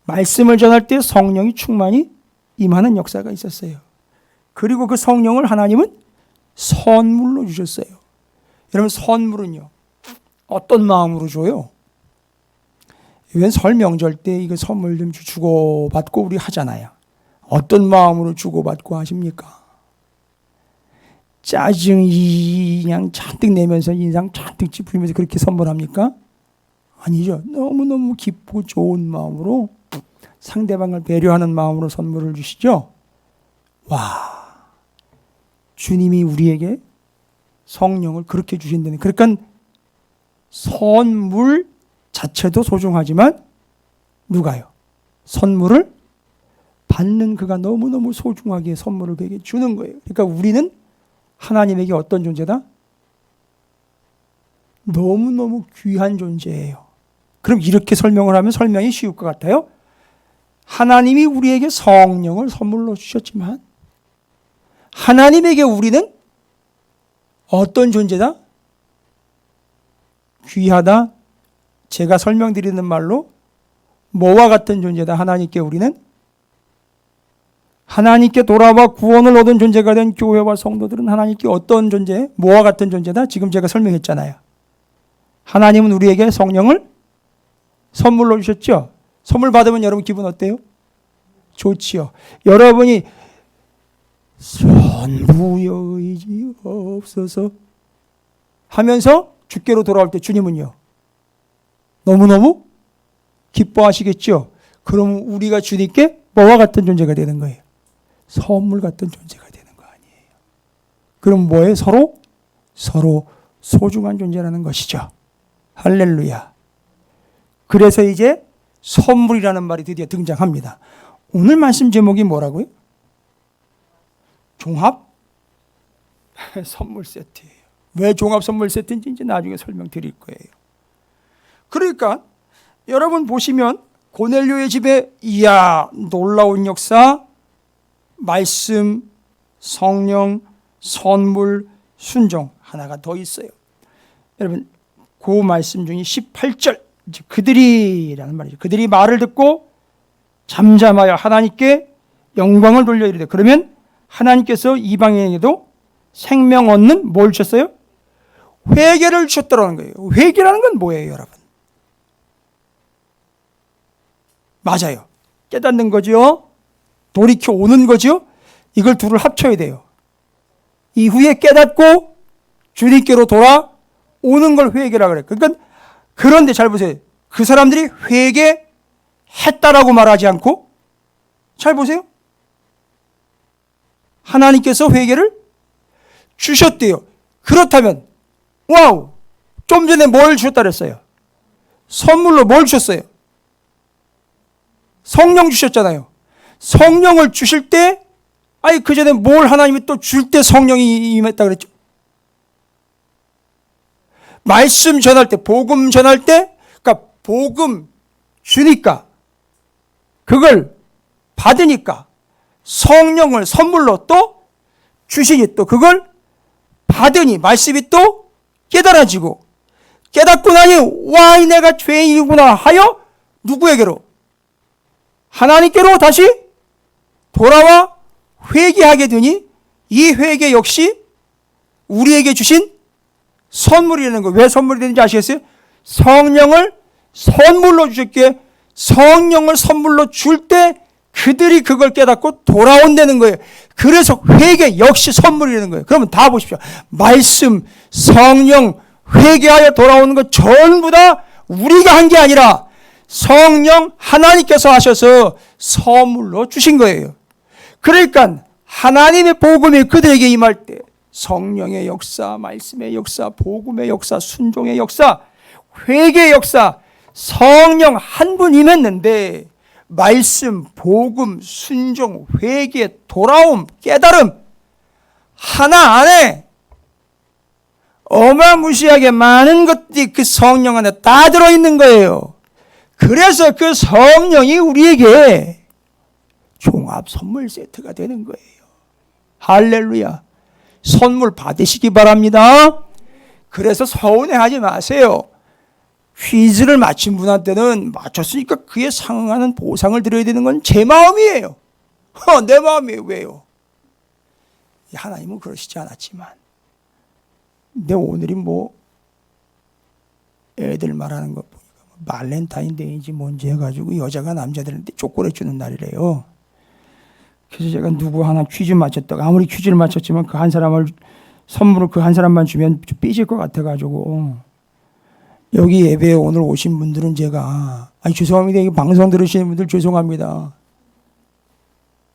말씀을 전할 때 성령이 충만히 임하는 역사가 있었어요. 그리고 그 성령을 하나님은 선물로 주셨어요. 여러분, 선물은요, 어떤 마음으로 줘요? 왜 설 명절 때 이거 선물 좀 주고받고 우리 하잖아요. 어떤 마음으로 주고받고 하십니까? 짜증이 그냥 잔뜩 내면서 인상 잔뜩 찌푸리면서 그렇게 선물합니까? 아니죠. 너무너무 기쁘고 좋은 마음으로 상대방을 배려하는 마음으로 선물을 주시죠. 와, 주님이 우리에게 성령을 그렇게 주신다는, 그러니까 선물 자체도 소중하지만 누가요? 선물을 받는 그가 너무너무 소중하게 선물을 그에게 주는 거예요. 그러니까 우리는 하나님에게 어떤 존재다? 너무너무 귀한 존재예요. 그럼 이렇게 설명을 하면 설명이 쉬울 것 같아요. 하나님이 우리에게 성령을 선물로 주셨지만 하나님에게 우리는 어떤 존재다? 귀하다? 제가 설명드리는 말로 뭐와 같은 존재다? 하나님께 우리는 하나님께 돌아와 구원을 얻은 존재가 된 교회와 성도들은 하나님께 어떤 존재? 뭐와 같은 존재다? 지금 제가 설명했잖아요. 하나님은 우리에게 성령을 선물로 주셨죠? 선물 받으면 여러분 기분 어때요? 좋지요. 여러분이 선부여 의지 없어서 하면서 주께로 돌아올 때 주님은요, 너무너무 기뻐하시겠죠? 그럼 우리가 주님께 뭐와 같은 존재가 되는 거예요? 선물 같은 존재가 되는 거 아니에요. 그럼 뭐예요? 서로 소중한 존재라는 것이죠. 할렐루야. 그래서 이제 선물이라는 말이 드디어 등장합니다. 오늘 말씀 제목이 뭐라고요? 종합 선물 세트예요. 왜 종합 선물 세트인지 이제 나중에 설명드릴 거예요. 그러니까 여러분 보시면 고넬료의 집에 이야 놀라운 역사, 말씀, 성령, 선물, 순종 하나가 더 있어요. 여러분 그 말씀 중에 18절 그들이라는 말이죠. 그들이 말을 듣고 잠잠하여 하나님께 영광을 돌려 이르되, 그러면 하나님께서 이방인에게도 생명 얻는 뭘 주셨어요? 회개를 주셨다는 거예요. 회개라는 건 뭐예요, 여러분? 맞아요. 깨닫는 거죠. 돌이켜 오는 거죠. 이걸 둘을 합쳐야 돼요. 이후에 깨닫고 주님께로 돌아오는 걸 회개라 그래요. 그러니까 그런데 잘 보세요. 그 사람들이 회개했다라고 말하지 않고, 잘 보세요. 하나님께서 회개를 주셨대요. 그렇다면 와우, 좀 전에 뭘 주셨다 그랬어요? 선물로 뭘 주셨어요? 성령 주셨잖아요. 성령을 주실 때, 아니 그 전에 뭘 하나님이 또 줄 때 성령이 임했다 그랬죠? 말씀 전할 때, 복음 전할 때, 그러니까 복음 주니까, 그걸 받으니까 성령을 선물로 또 주시니, 또 그걸 받으니 말씀이 또 깨달아지고, 깨닫고 나니 와, 내가 죄인이구나 하여 누구에게로? 하나님께로 다시 돌아와 회개하게 되니, 이 회개 역시 우리에게 주신 선물이라는 거예요. 왜 선물이 되는지 아시겠어요? 성령을 선물로 주셨기에 성령을 선물로 줄 때 그들이 그걸 깨닫고 돌아온다는 거예요. 그래서 회개 역시 선물이라는 거예요. 그러면 다 보십시오. 말씀, 성령, 회개하여 돌아오는 것 전부 다 우리가 한 게 아니라 성령 하나님께서 하셔서 선물로 주신 거예요. 그러니까 하나님의 복음이 그들에게 임할 때 성령의 역사, 말씀의 역사, 복음의 역사, 순종의 역사, 회개 역사, 성령 한 분 임했는데 말씀, 복음, 순종, 회개, 돌아옴, 깨달음 하나 안에 어마무시하게 많은 것들이 그 성령 안에 다 들어있는 거예요. 그래서 그 성령이 우리에게 종합 선물 세트가 되는 거예요. 할렐루야. 선물 받으시기 바랍니다. 그래서 서운해하지 마세요. 퀴즈를 맞힌 분한테는 맞췄으니까 그에 상응하는 보상을 드려야 되는 건 제 마음이에요. 내 마음이에요. 왜요? 하나님은 그러시지 않았지만. 근데 오늘이 뭐 애들 말하는 것 보니까 발렌타인데이인지 뭔지 해가지고 여자가 남자들한테 초콜릿 주는 날이래요. 그래서 제가 누구 하나 퀴즈 맞췄다가 아무리 퀴즈를 맞췄지만 그 한 사람을 선물을 그 한 사람만 주면 좀 삐질 것 같아가지고 여기 예배에 오늘 오신 분들은 제가 죄송합니다. 이 방송 들으시는 분들 죄송합니다.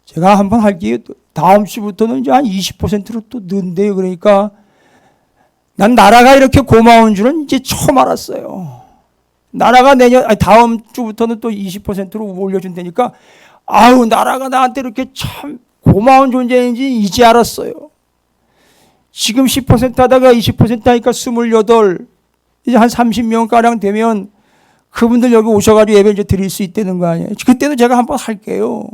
제가 한번 할게요. 다음 주부터는 이제 한 20%로 또 는데요. 그러니까 난 나라가 이렇게 고마운 줄은 이제 처음 알았어요. 나라가 다음 주부터는 또 20%로 올려준다니까 나라가 나한테 이렇게 참 고마운 존재인지 이제 알았어요. 지금 10% 하다가 20% 하니까 28, 이제 한 30명가량 되면 그분들 여기 오셔가지고 예배 이제 드릴 수 있다는 거 아니에요. 그때도 제가 한번 할게요.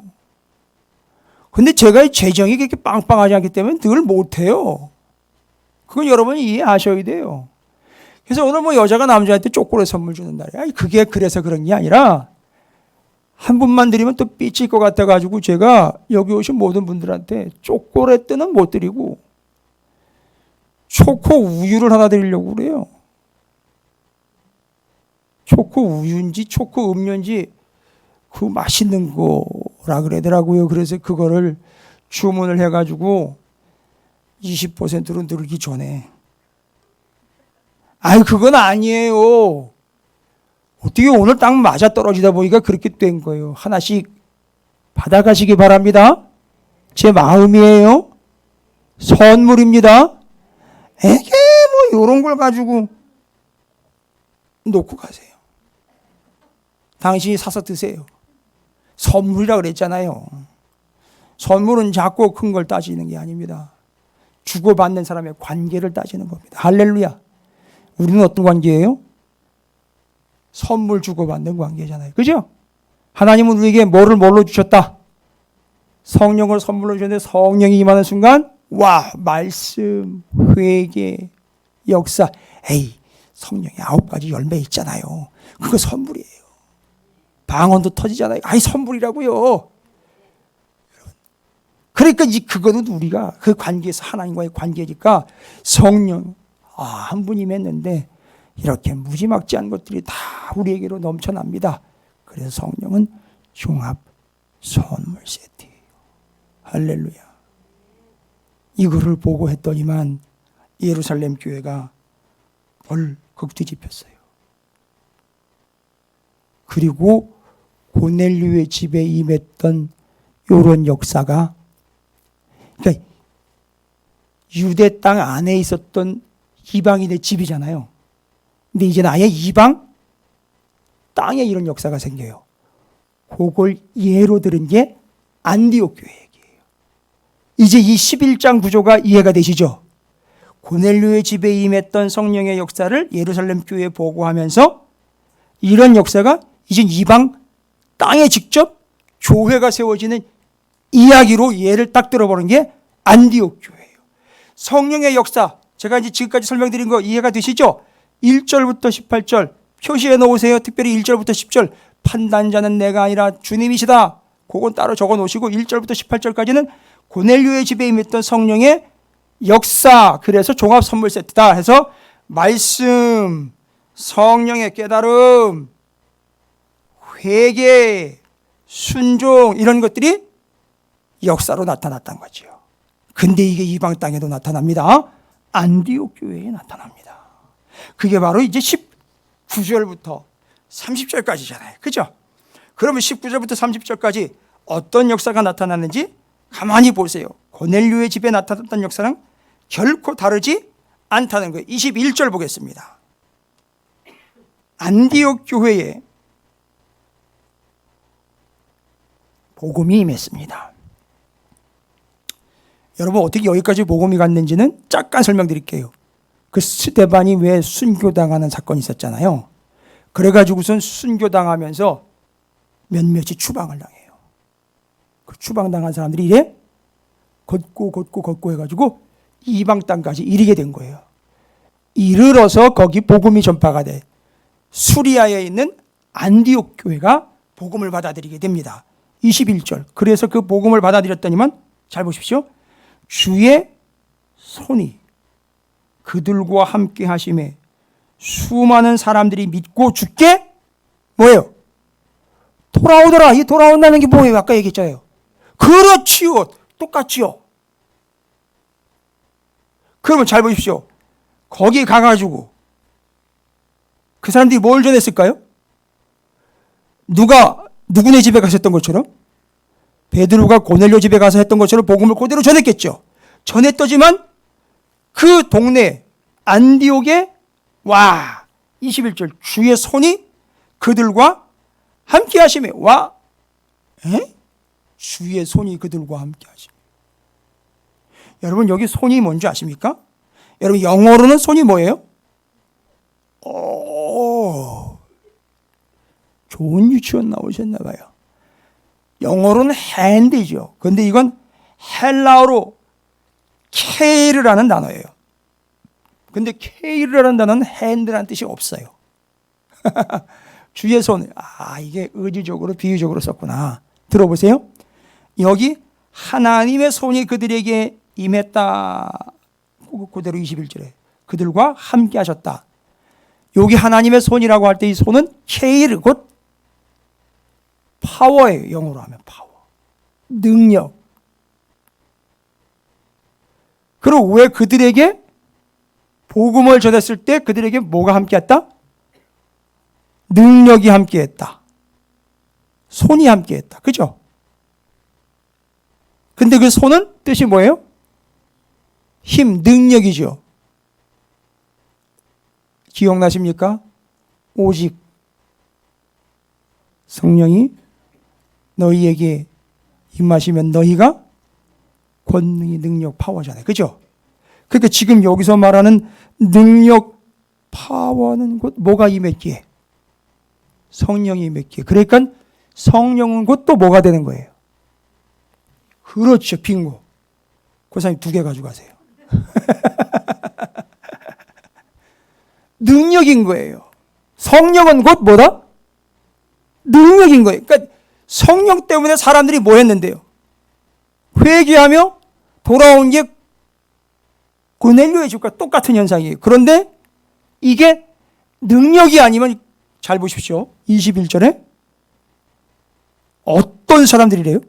근데 제가 재정이 그렇게 빵빵하지 않기 때문에 늘 못해요. 그건 여러분이 이해하셔야 돼요. 그래서 오늘 뭐 여자가 남자한테 초콜릿 선물 주는 날이야. 그게 그래서 그런 게 아니라 한 분만 드리면 또 삐칠 것 같아가지고 제가 여기 오신 모든 분들한테 초콜릿은 못 드리고 초코 우유를 하나 드리려고 그래요. 초코 우유인지 초코 음료인지 그 맛있는 거라 그러더라고요. 그래서 그거를 주문을 해가지고 20%로 늘기 전에 그건 아니에요. 어떻게 오늘 딱 맞아 떨어지다 보니까 그렇게 된 거예요. 하나씩 받아가시기 바랍니다. 제 마음이에요. 선물입니다. 에게 뭐 이런 걸 가지고 놓고 가세요. 당신이 사서 드세요. 선물이라 그랬잖아요. 선물은 작고 큰 걸 따지는 게 아닙니다. 주고받는 사람의 관계를 따지는 겁니다. 할렐루야. 우리는 어떤 관계예요? 선물 주고받는 관계잖아요. 그죠? 하나님은 우리에게 뭘로 주셨다? 성령을 선물로 주셨는데 성령이 임하는 순간 말씀, 회개, 역사. 성령의 9가지 열매 있잖아요. 그거 선물이에요. 방언도 터지잖아요. 선물이라고요. 그러니까 그거는 우리가 그 관계에서 하나님과의 관계니까 성령 한 분이 했는데 이렇게 무지막지한 것들이 다 우리에게로 넘쳐납니다. 그래서 성령은 종합 선물 세트예요. 할렐루야. 이거를 보고 했더니만 예루살렘 교회가 벌컥 뒤집혔어요. 그리고 고넬료의 집에 임했던 이런 역사가 그러니까 유대 땅 안에 있었던 이방인의 집이잖아요. 근데 이제는 아예 이방 땅에 이런 역사가 생겨요. 그걸 예로 들은 게 안디옥 교회 얘기예요. 이제 이 11장 구조가 이해가 되시죠? 고넬료의 집에 임했던 성령의 역사를 예루살렘 교회에 보고하면서 이런 역사가 이제 이방 땅에 직접 교회가 세워지는 이야기로 예를 딱 들어보는 게 안디옥 교회예요. 성령의 역사, 제가 이제 지금까지 설명드린 거 이해가 되시죠? 1절부터 18절 표시해 놓으세요. 특별히 1절부터 10절 판단자는 내가 아니라 주님이시다. 그건 따로 적어 놓으시고 1절부터 18절까지는 고넬료의 집에 임했던 성령의 역사, 그래서 종합 선물 세트다 해서 말씀, 성령의 깨달음, 회개, 순종 이런 것들이 역사로 나타났던 거죠. 근데 이게 이방 땅에도 나타납니다. 안디옥 교회에 나타납니다. 그게 바로 이제 19절부터 30절까지잖아요. 그죠? 그러면 19절부터 30절까지 어떤 역사가 나타났는지 가만히 보세요. 고넬료의 집에 나타났던 역사랑 결코 다르지 않다는 거예요. 21절 보겠습니다. 안디옥 교회에 복음이 임했습니다. 여러분 어떻게 여기까지 복음이 갔는지는 잠깐 설명드릴게요. 그 스데반이 왜 순교당하는 사건이 있었잖아요. 그래가지고선 순교당하면서 몇몇이 추방을 당해요. 그 추방당한 사람들이 이래 걷고 해가지고 이방 땅까지 이르게 된 거예요. 이르러서 거기 복음이 전파가 돼 수리아에 있는 안디옥 교회가 복음을 받아들이게 됩니다. 21절. 그래서 그 복음을 받아들였더니만 잘 보십시오. 주의 손이 그들과 함께 하심에 수많은 사람들이 믿고 죽게 뭐예요? 돌아오더라. 이 돌아온다는 게 뭐예요? 아까 얘기했잖아요. 그렇지요. 똑같지요. 그러면 잘 보십시오. 거기 가가지고 그 사람들이 뭘 전했을까요? 누구네 집에 가셨던 것처럼 베드로가 고넬료 집에 가서 했던 것처럼 복음을 그대로 전했겠죠. 전했더지만 그 동네 안디옥에 21절 주의 손이 그들과 함께 하시매 주의 손이 그들과 함께 하시매. 여러분 여기 손이 뭔지 아십니까? 여러분 영어로는 손이 뭐예요? 좋은 유치원 나오셨나 봐요. 영어로는 핸드죠. 그런데 이건 헬라어로 케이르라는 단어예요. 근데 케이르라는 단어는 핸드라는 뜻이 없어요. 주의 손. 이게 의지적으로 비유적으로 썼구나. 들어보세요. 여기 하나님의 손이 그들에게 임했다. 그대로 21절에 그들과 함께 하셨다. 여기 하나님의 손이라고 할 때 이 손은 케이르 곧 파워예요. 영어로 하면 파워. 능력. 그리고 왜 그들에게 복음을 전했을 때 그들에게 뭐가 함께했다? 능력이 함께했다. 손이 함께했다. 그죠? 근데 그 손은 뜻이 뭐예요? 힘, 능력이죠. 기억나십니까? 오직 성령이 너희에게 임하시면 너희가 권능이 능력 파워잖아요. 그죠? 그러니까 지금 여기서 말하는 능력 파워는 곧 뭐가 임했기에? 성령이 임했기에. 그러니까 성령은 곧 또 뭐가 되는 거예요? 그렇죠. 빙고. 고사님 2개 가지고 가세요. 능력인 거예요. 성령은 곧 뭐다? 능력인 거예요. 그러니까 성령 때문에 사람들이 뭐 했는데요? 회개하며 돌아온 게 고넬료의 집과 똑같은 현상이에요. 그런데 이게 능력이 아니면 잘 보십시오. 21절에 어떤 사람들이래요?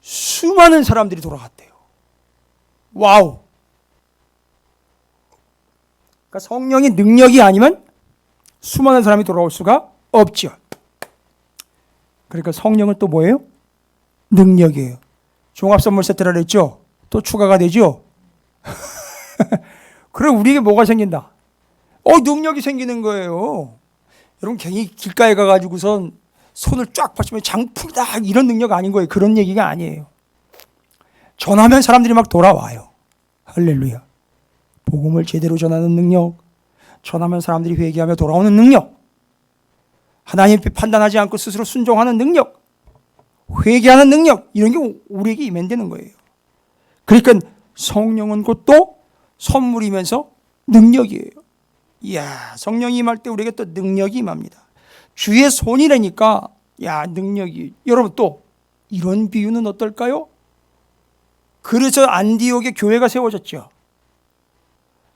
수많은 사람들이 돌아갔대요. 와우. 그러니까 성령이 능력이 아니면 수많은 사람이 돌아올 수가 없죠. 그러니까 성령은 또 뭐예요? 능력이에요. 종합선물 세트라 그랬죠? 또 추가가 되죠? 그럼 우리에게 뭐가 생긴다? 능력이 생기는 거예요. 여러분 괜히 길가에 가가지고선 손을 쫙 뻗치면 장풍이다 이런 능력 아닌 거예요. 그런 얘기가 아니에요. 전하면 사람들이 막 돌아와요. 할렐루야. 복음을 제대로 전하는 능력, 전하면 사람들이 회개하며 돌아오는 능력, 하나님 판단하지 않고 스스로 순종하는 능력, 회개하는 능력, 이런 게 우리에게 임한되는 거예요. 그러니까 성령은 곧 또 선물이면서 능력이에요. 이야, 성령이 임할 때 우리에게 또 능력이 임합니다. 주의 손이라니까, 능력이. 여러분 또 이런 비유는 어떨까요? 그래서 안디옥에 교회가 세워졌죠.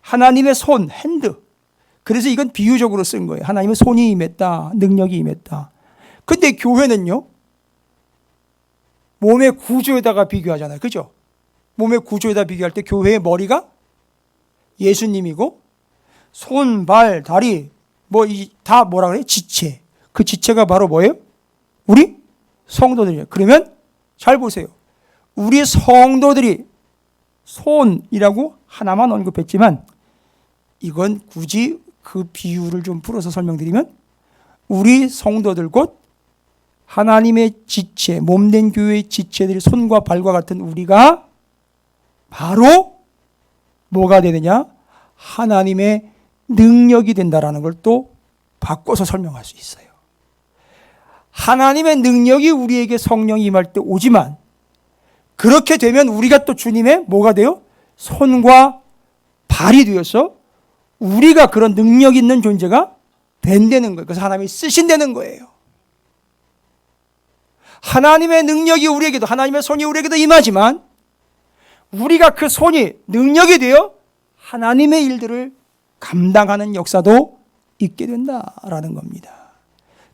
하나님의 손, 핸드. 그래서 이건 비유적으로 쓴 거예요. 하나님의 손이 임했다, 능력이 임했다. 근데 교회는요, 몸의 구조에다가 비교하잖아요. 그죠? 몸의 구조에다 비교할 때 교회의 머리가 예수님이고, 손, 발, 다리, 다 뭐라 그래요? 지체. 그 지체가 바로 뭐예요? 우리 성도들이에요. 그러면 잘 보세요. 우리 성도들이 손이라고 하나만 언급했지만 이건 굳이 그 비유를 좀 풀어서 설명드리면 우리 성도들 곧 하나님의 지체, 몸된 교회의 지체들의 손과 발과 같은 우리가 바로 뭐가 되느냐? 하나님의 능력이 된다라는 걸 또 바꿔서 설명할 수 있어요. 하나님의 능력이 우리에게 성령이 임할 때 오지만 그렇게 되면 우리가 또 주님의 뭐가 돼요? 손과 발이 되어서 우리가 그런 능력 있는 존재가 된다는 거예요. 그래서 하나님이 쓰신다는 거예요. 하나님의 능력이 우리에게도, 하나님의 손이 우리에게도 임하지만 우리가 그 손이 능력이 되어 하나님의 일들을 감당하는 역사도 있게 된다라는 겁니다.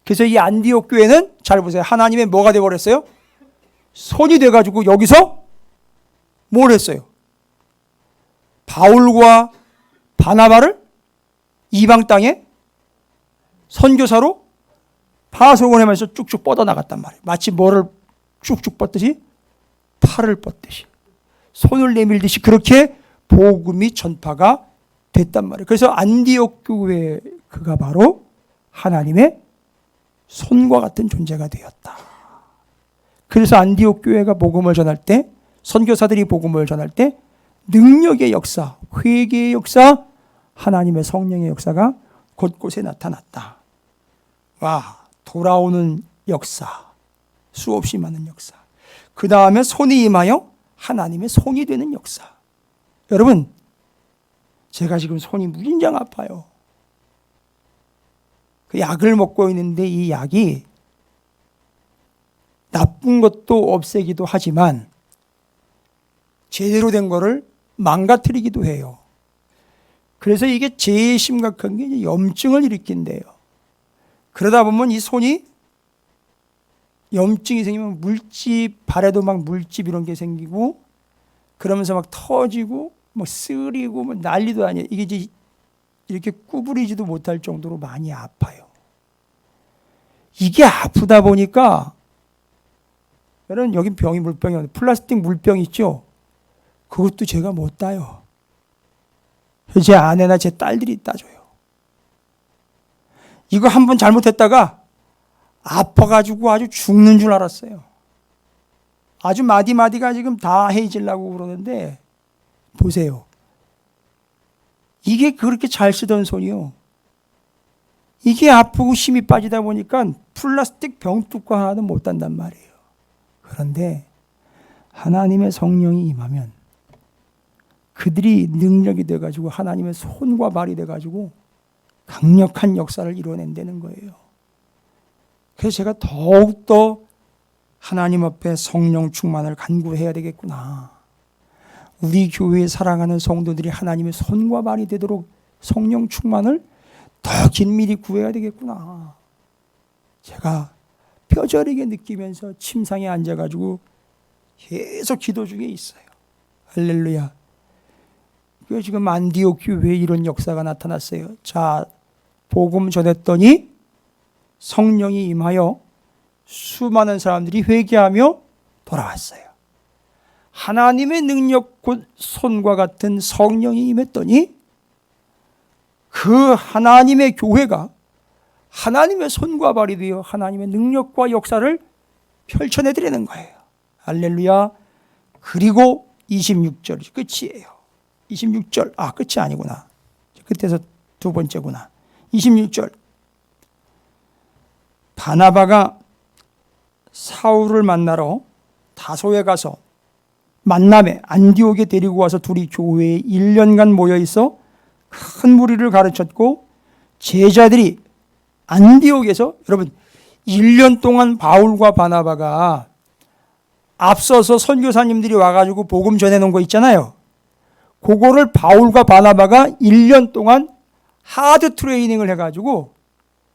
그래서 이 안디옥 교회는 잘 보세요. 하나님의 뭐가 되어버렸어요? 손이 돼가지고 여기서 뭘 했어요? 바울과 바나바를 이방 땅에 선교사로 파송을 하면서 쭉쭉 뻗어나갔단 말이에요. 마치 뭐를 쭉쭉 뻗듯이 팔을 뻗듯이 손을 내밀듯이 그렇게 복음이 전파가 됐단 말이에요. 그래서 안디옥 교회 그가 바로 하나님의 손과 같은 존재가 되었다. 그래서 안디옥 교회가 복음을 전할 때, 선교사들이 복음을 전할 때 능력의 역사, 회개의 역사, 하나님의 성령의 역사가 곳곳에 나타났다. 와, 돌아오는 역사, 수없이 많은 역사. 그 다음에 손이 임하여 하나님의 손이 되는 역사. 여러분, 제가 지금 손이 무진장 아파요. 그 약을 먹고 있는데 이 약이 나쁜 것도 없애기도 하지만 제대로 된 거를 망가뜨리기도 해요. 그래서 이게 제일 심각한 게 염증을 일으킨대요. 그러다 보면 이 손이 염증이 생기면 물집, 발에도 막 물집 이런 게 생기고 그러면서 막 터지고 막 쓰리고 막 난리도 아니에요. 이게 이제 이렇게 구부리지도 못할 정도로 많이 아파요. 이게 아프다 보니까 여러분 여기 병이 물병이 없는데 플라스틱 물병 있죠? 그것도 제가 못 따요. 제 아내나 제 딸들이 따줘요. 이거 한번 잘못했다가 아파가지고 아주 죽는 줄 알았어요. 아주 마디마디가 지금 다 헤어지려고 그러는데 보세요. 이게 그렇게 잘 쓰던 손이요. 이게 아프고 힘이 빠지다 보니까 플라스틱 병뚜껑 하나도 못 딴단 말이에요. 그런데 하나님의 성령이 임하면 그들이 능력이 돼가지고 하나님의 손과 발이 돼가지고 강력한 역사를 이뤄낸다는 거예요. 그래서 제가 더욱더 하나님 앞에 성령 충만을 간구해야 되겠구나. 우리 교회에 사랑하는 성도들이 하나님의 손과 발이 되도록 성령 충만을 더 긴밀히 구해야 되겠구나. 제가 뼈저리게 느끼면서 침상에 앉아가지고 계속 기도 중에 있어요. 할렐루야. 지금 안디옥 교회에 이런 역사가 나타났어요. 자, 복음 전했더니 성령이 임하여 수많은 사람들이 회개하며 돌아왔어요. 하나님의 능력 곧 손과 같은 성령이 임했더니 그 하나님의 교회가 하나님의 손과 발이 되어 하나님의 능력과 역사를 펼쳐내드리는 거예요. 할렐루야. 그리고 26절이 끝이에요. 26절, 끝이 아니구나. 끝에서 두 번째구나. 26절. 바나바가 사울을 만나러 다소에 가서 만남에 안디옥에 데리고 와서 둘이 교회에 1년간 모여 있어 큰 무리를 가르쳤고 제자들이 안디옥에서 여러분 1년 동안 바울과 바나바가 앞서서 선교사님들이 와가지고 복음 전해놓은 거 있잖아요. 그거를 바울과 바나바가 1년 동안 하드 트레이닝을 해가지고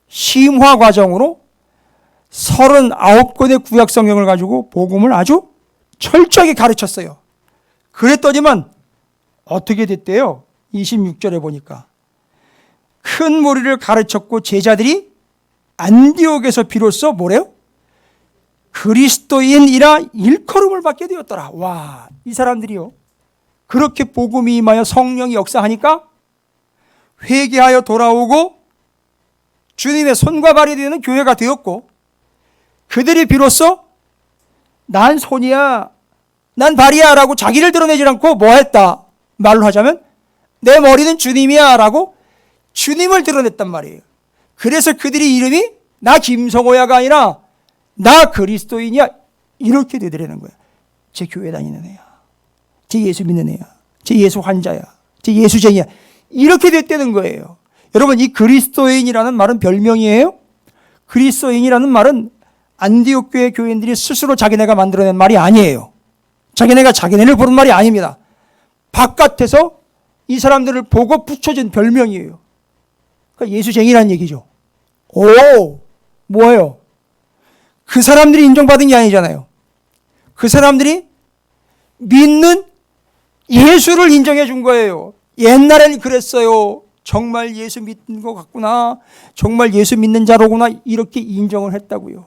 심화 과정으로 39권의 구약 성경을 가지고 복음을 아주 철저하게 가르쳤어요. 그랬더니만 어떻게 됐대요? 26절에 보니까 큰 무리를 가르쳤고 제자들이 안디옥에서 비로소 뭐래요? 그리스도인이라 일컬음을 받게 되었더라. 와, 이 사람들이요. 그렇게 복음이 임하여 성령이 역사하니까 회개하여 돌아오고 주님의 손과 발이 되는 교회가 되었고, 그들이 비로소 난 손이야, 난 발이야 라고 자기를 드러내지 않고 뭐 했다? 말로 하자면 내 머리는 주님이야 라고 주님을 드러냈단 말이에요. 그래서 그들이 이름이 나 김성호야가 아니라 나 그리스도인이야 이렇게 되더라는 거야. 제 교회 다니는 애야, 제 예수 믿는 애야, 제 예수 환자야, 제 예수쟁이야, 이렇게 됐다는 거예요. 여러분, 이 그리스도인이라는 말은 별명이에요. 그리스도인이라는 말은 안디옥 교회 교인들이 스스로 자기네가 만들어낸 말이 아니에요. 자기네가 자기네를 부른 말이 아닙니다. 바깥에서 이 사람들을 보고 붙여진 별명이에요. 그러니까 예수쟁이라는 얘기죠. 오, 뭐예요? 그 사람들이 인정받은 게 아니잖아요. 그 사람들이 믿는 예수를 인정해 준 거예요. 옛날에는 그랬어요. 정말 예수 믿는 것 같구나, 정말 예수 믿는 자로구나, 이렇게 인정을 했다고요.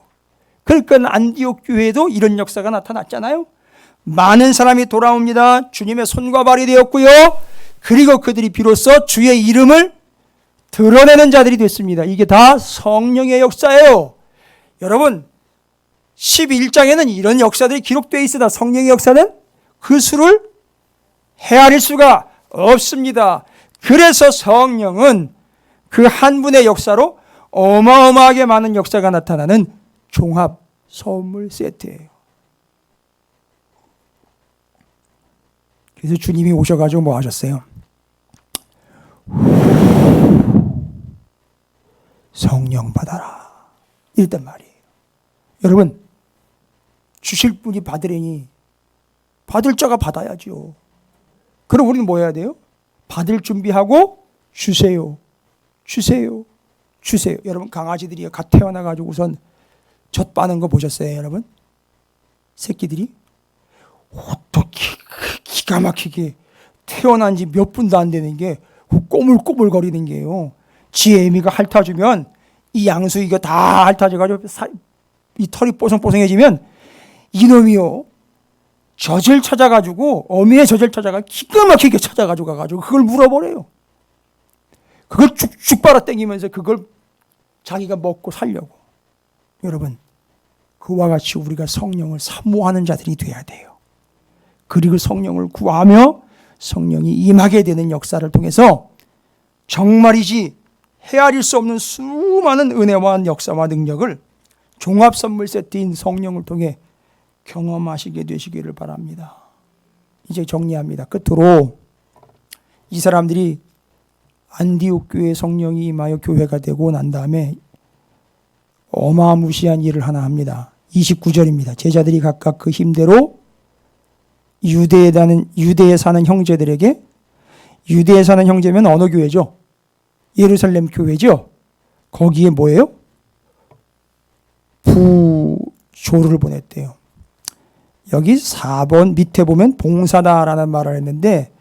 그러니까 안디옥 교회에도 이런 역사가 나타났잖아요. 많은 사람이 돌아옵니다. 주님의 손과 발이 되었고요. 그리고 그들이 비로소 주의 이름을 드러내는 자들이 됐습니다. 이게 다 성령의 역사예요. 여러분, 11장에는 이런 역사들이 기록되어 있으나 성령의 역사는 그 수를 헤아릴 수가 없습니다. 그래서 성령은 그 한 분의 역사로 어마어마하게 많은 역사가 나타나는 종합 선물 세트예요. 그래서 주님이 오셔가지고 뭐 하셨어요? 성령 받아라 이랬단 말이에요. 여러분, 주실 분이 받으려니 받을 자가 받아야죠. 그럼 우리는 뭐 해야 돼요? 받을 준비하고 주세요, 주세요, 주세요. 여러분, 강아지들이 갓 태어나가지고 우선 젖 빠는 거 보셨어요, 여러분? 새끼들이 어떻게 기가 막히게 태어난 지 몇 분도 안 되는 게 꼬물꼬물 거리는 게요. 지 애미가 핥아주면 이 양수이가 다 핥아져가지고 이 털이 뽀송뽀송해지면 이놈이요, 젖을 찾아가지고, 어미의 젖을 찾아가 기가 막히게 찾아가지고 가가지고 그걸 물어버려요. 그걸 쭉쭉 빨아당기면서 그걸 자기가 먹고 살려고. 여러분, 그와 같이 우리가 성령을 사모하는 자들이 돼야 돼요. 그리고 성령을 구하며 성령이 임하게 되는 역사를 통해서 정말이지 헤아릴 수 없는 수많은 은혜와 역사와 능력을 종합 선물 세트인 성령을 통해 경험하시게 되시기를 바랍니다. 이제 정리합니다. 끝으로 이 사람들이 안디옥 교회 성령이 임하여 교회가 되고 난 다음에 어마무시한 일을 하나 합니다. 29절입니다. 제자들이 각각 그 힘대로 유대에 사는 형제들에게, 유대에 사는 형제면 어느 교회죠? 예루살렘 교회죠. 거기에 뭐예요? 부조를 보냈대요. 여기 4번 밑에 보면 봉사다라는 말을 했는데,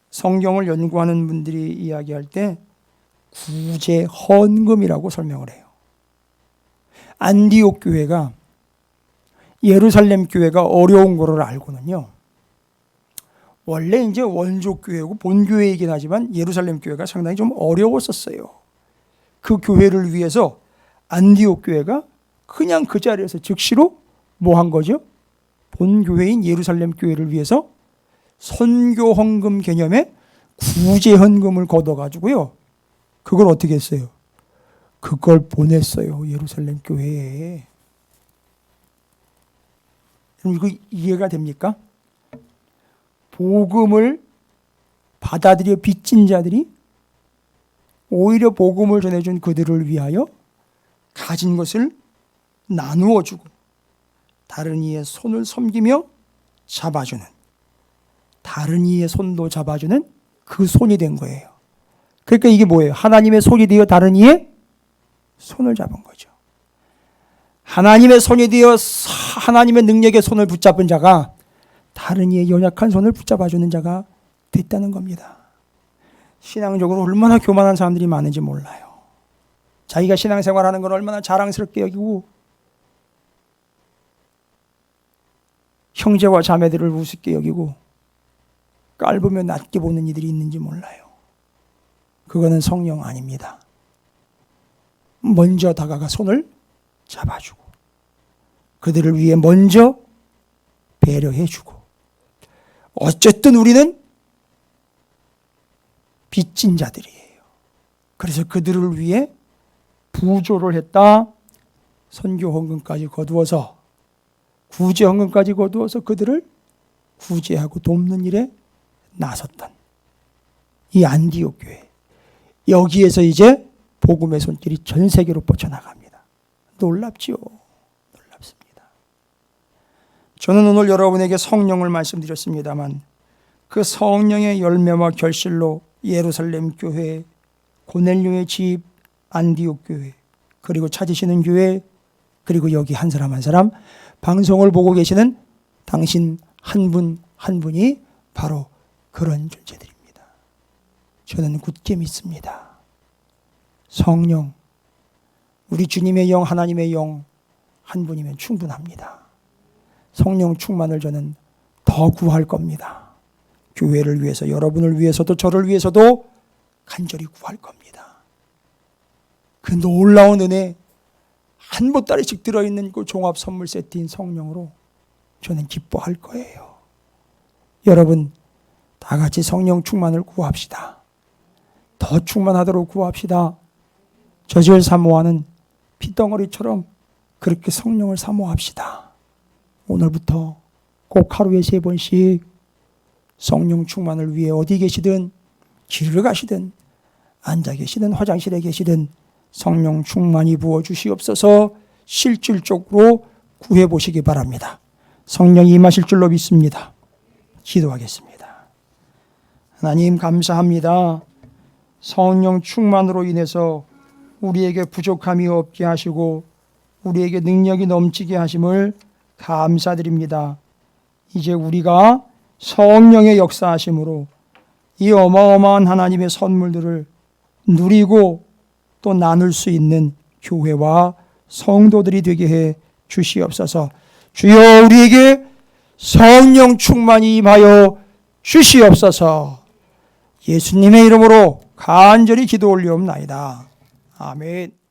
성경을 연구하는 분들이 이야기할 때 구제 헌금이라고 설명을 해요. 안디옥 교회가 예루살렘 교회가 어려운 거를 알고는요, 원래 이제 원조 교회고 본 교회이긴 하지만 예루살렘 교회가 상당히 좀 어려웠었어요. 그 교회를 위해서 안디옥 교회가 그냥 그 자리에서 즉시로 뭐 한 거죠? 본 교회인 예루살렘 교회를 위해서 선교 헌금 개념의 구제 헌금을 걷어가지고요, 그걸 어떻게 했어요? 그걸 보냈어요, 예루살렘 교회에. 그럼 이거 이해가 됩니까? 복음을 받아들여 빚진 자들이 오히려 복음을 전해준 그들을 위하여 가진 것을 나누어 주고 다른 이의 손을 섬기며 잡아주는, 다른 이의 손도 잡아주는 그 손이 된 거예요. 그러니까 이게 뭐예요? 하나님의 손이 되어 다른 이의 손을 잡은 거죠. 하나님의 손이 되어 하나님의 능력의 손을 붙잡은 자가 다른 이의 연약한 손을 붙잡아주는 자가 됐다는 겁니다. 신앙적으로 얼마나 교만한 사람들이 많은지 몰라요. 자기가 신앙생활하는 걸 얼마나 자랑스럽게 여기고 형제와 자매들을 우습게 여기고 깔보며 낮게 보는 이들이 있는지 몰라요. 그거는 성령 아닙니다. 먼저 다가가 손을 잡아주고 그들을 위해 먼저 배려해주고 어쨌든 우리는 빚진 자들이에요. 그래서 그들을 위해 부조를 했다. 선교 헌금까지 거두어서 구제 헌금까지 거두어서 그들을 구제하고 돕는 일에 나섰던 이 안디옥 교회. 여기에서 이제 복음의 손길이 전 세계로 뻗쳐나갑니다. 놀랍지요. 놀랍습니다. 저는 오늘 여러분에게 성령을 말씀드렸습니다만 그 성령의 열매와 결실로 예루살렘 교회, 고넬료의 집, 안디옥 교회, 그리고 찾으시는 교회, 그리고 여기 한 사람 한 사람 방송을 보고 계시는 당신 한 분 한 분이 바로 그런 존재들입니다. 저는 굳게 믿습니다. 성령, 우리 주님의 영, 하나님의 영 한 분이면 충분합니다. 성령 충만을 저는 더 구할 겁니다. 교회를 위해서, 여러분을 위해서도 저를 위해서도 간절히 구할 겁니다. 그 놀라운 은혜 한 보따리씩 들어있는 그 종합 선물 세트인 성령으로 저는 기뻐할 거예요. 여러분 다 같이 성령 충만을 구합시다. 더 충만하도록 구합시다. 저절 사모하는 핏덩어리처럼 그렇게 성령을 사모합시다. 오늘부터 꼭 하루에 3번씩 성령 충만을 위해 어디 계시든 길을 가시든 앉아 계시든 화장실에 계시든 성령 충만히 부어주시옵소서 실질적으로 구해보시기 바랍니다. 성령이 임하실 줄로 믿습니다. 기도하겠습니다. 하나님 감사합니다. 성령 충만으로 인해서 우리에게 부족함이 없게 하시고 우리에게 능력이 넘치게 하심을 감사드립니다. 이제 우리가 성령의 역사하심으로 이 어마어마한 하나님의 선물들을 누리고 또 나눌 수 있는 교회와 성도들이 되게 해 주시옵소서. 주여 우리에게 성령 충만히 임하여 주시옵소서. 예수님의 이름으로 간절히 기도 올리옵나이다. 아멘.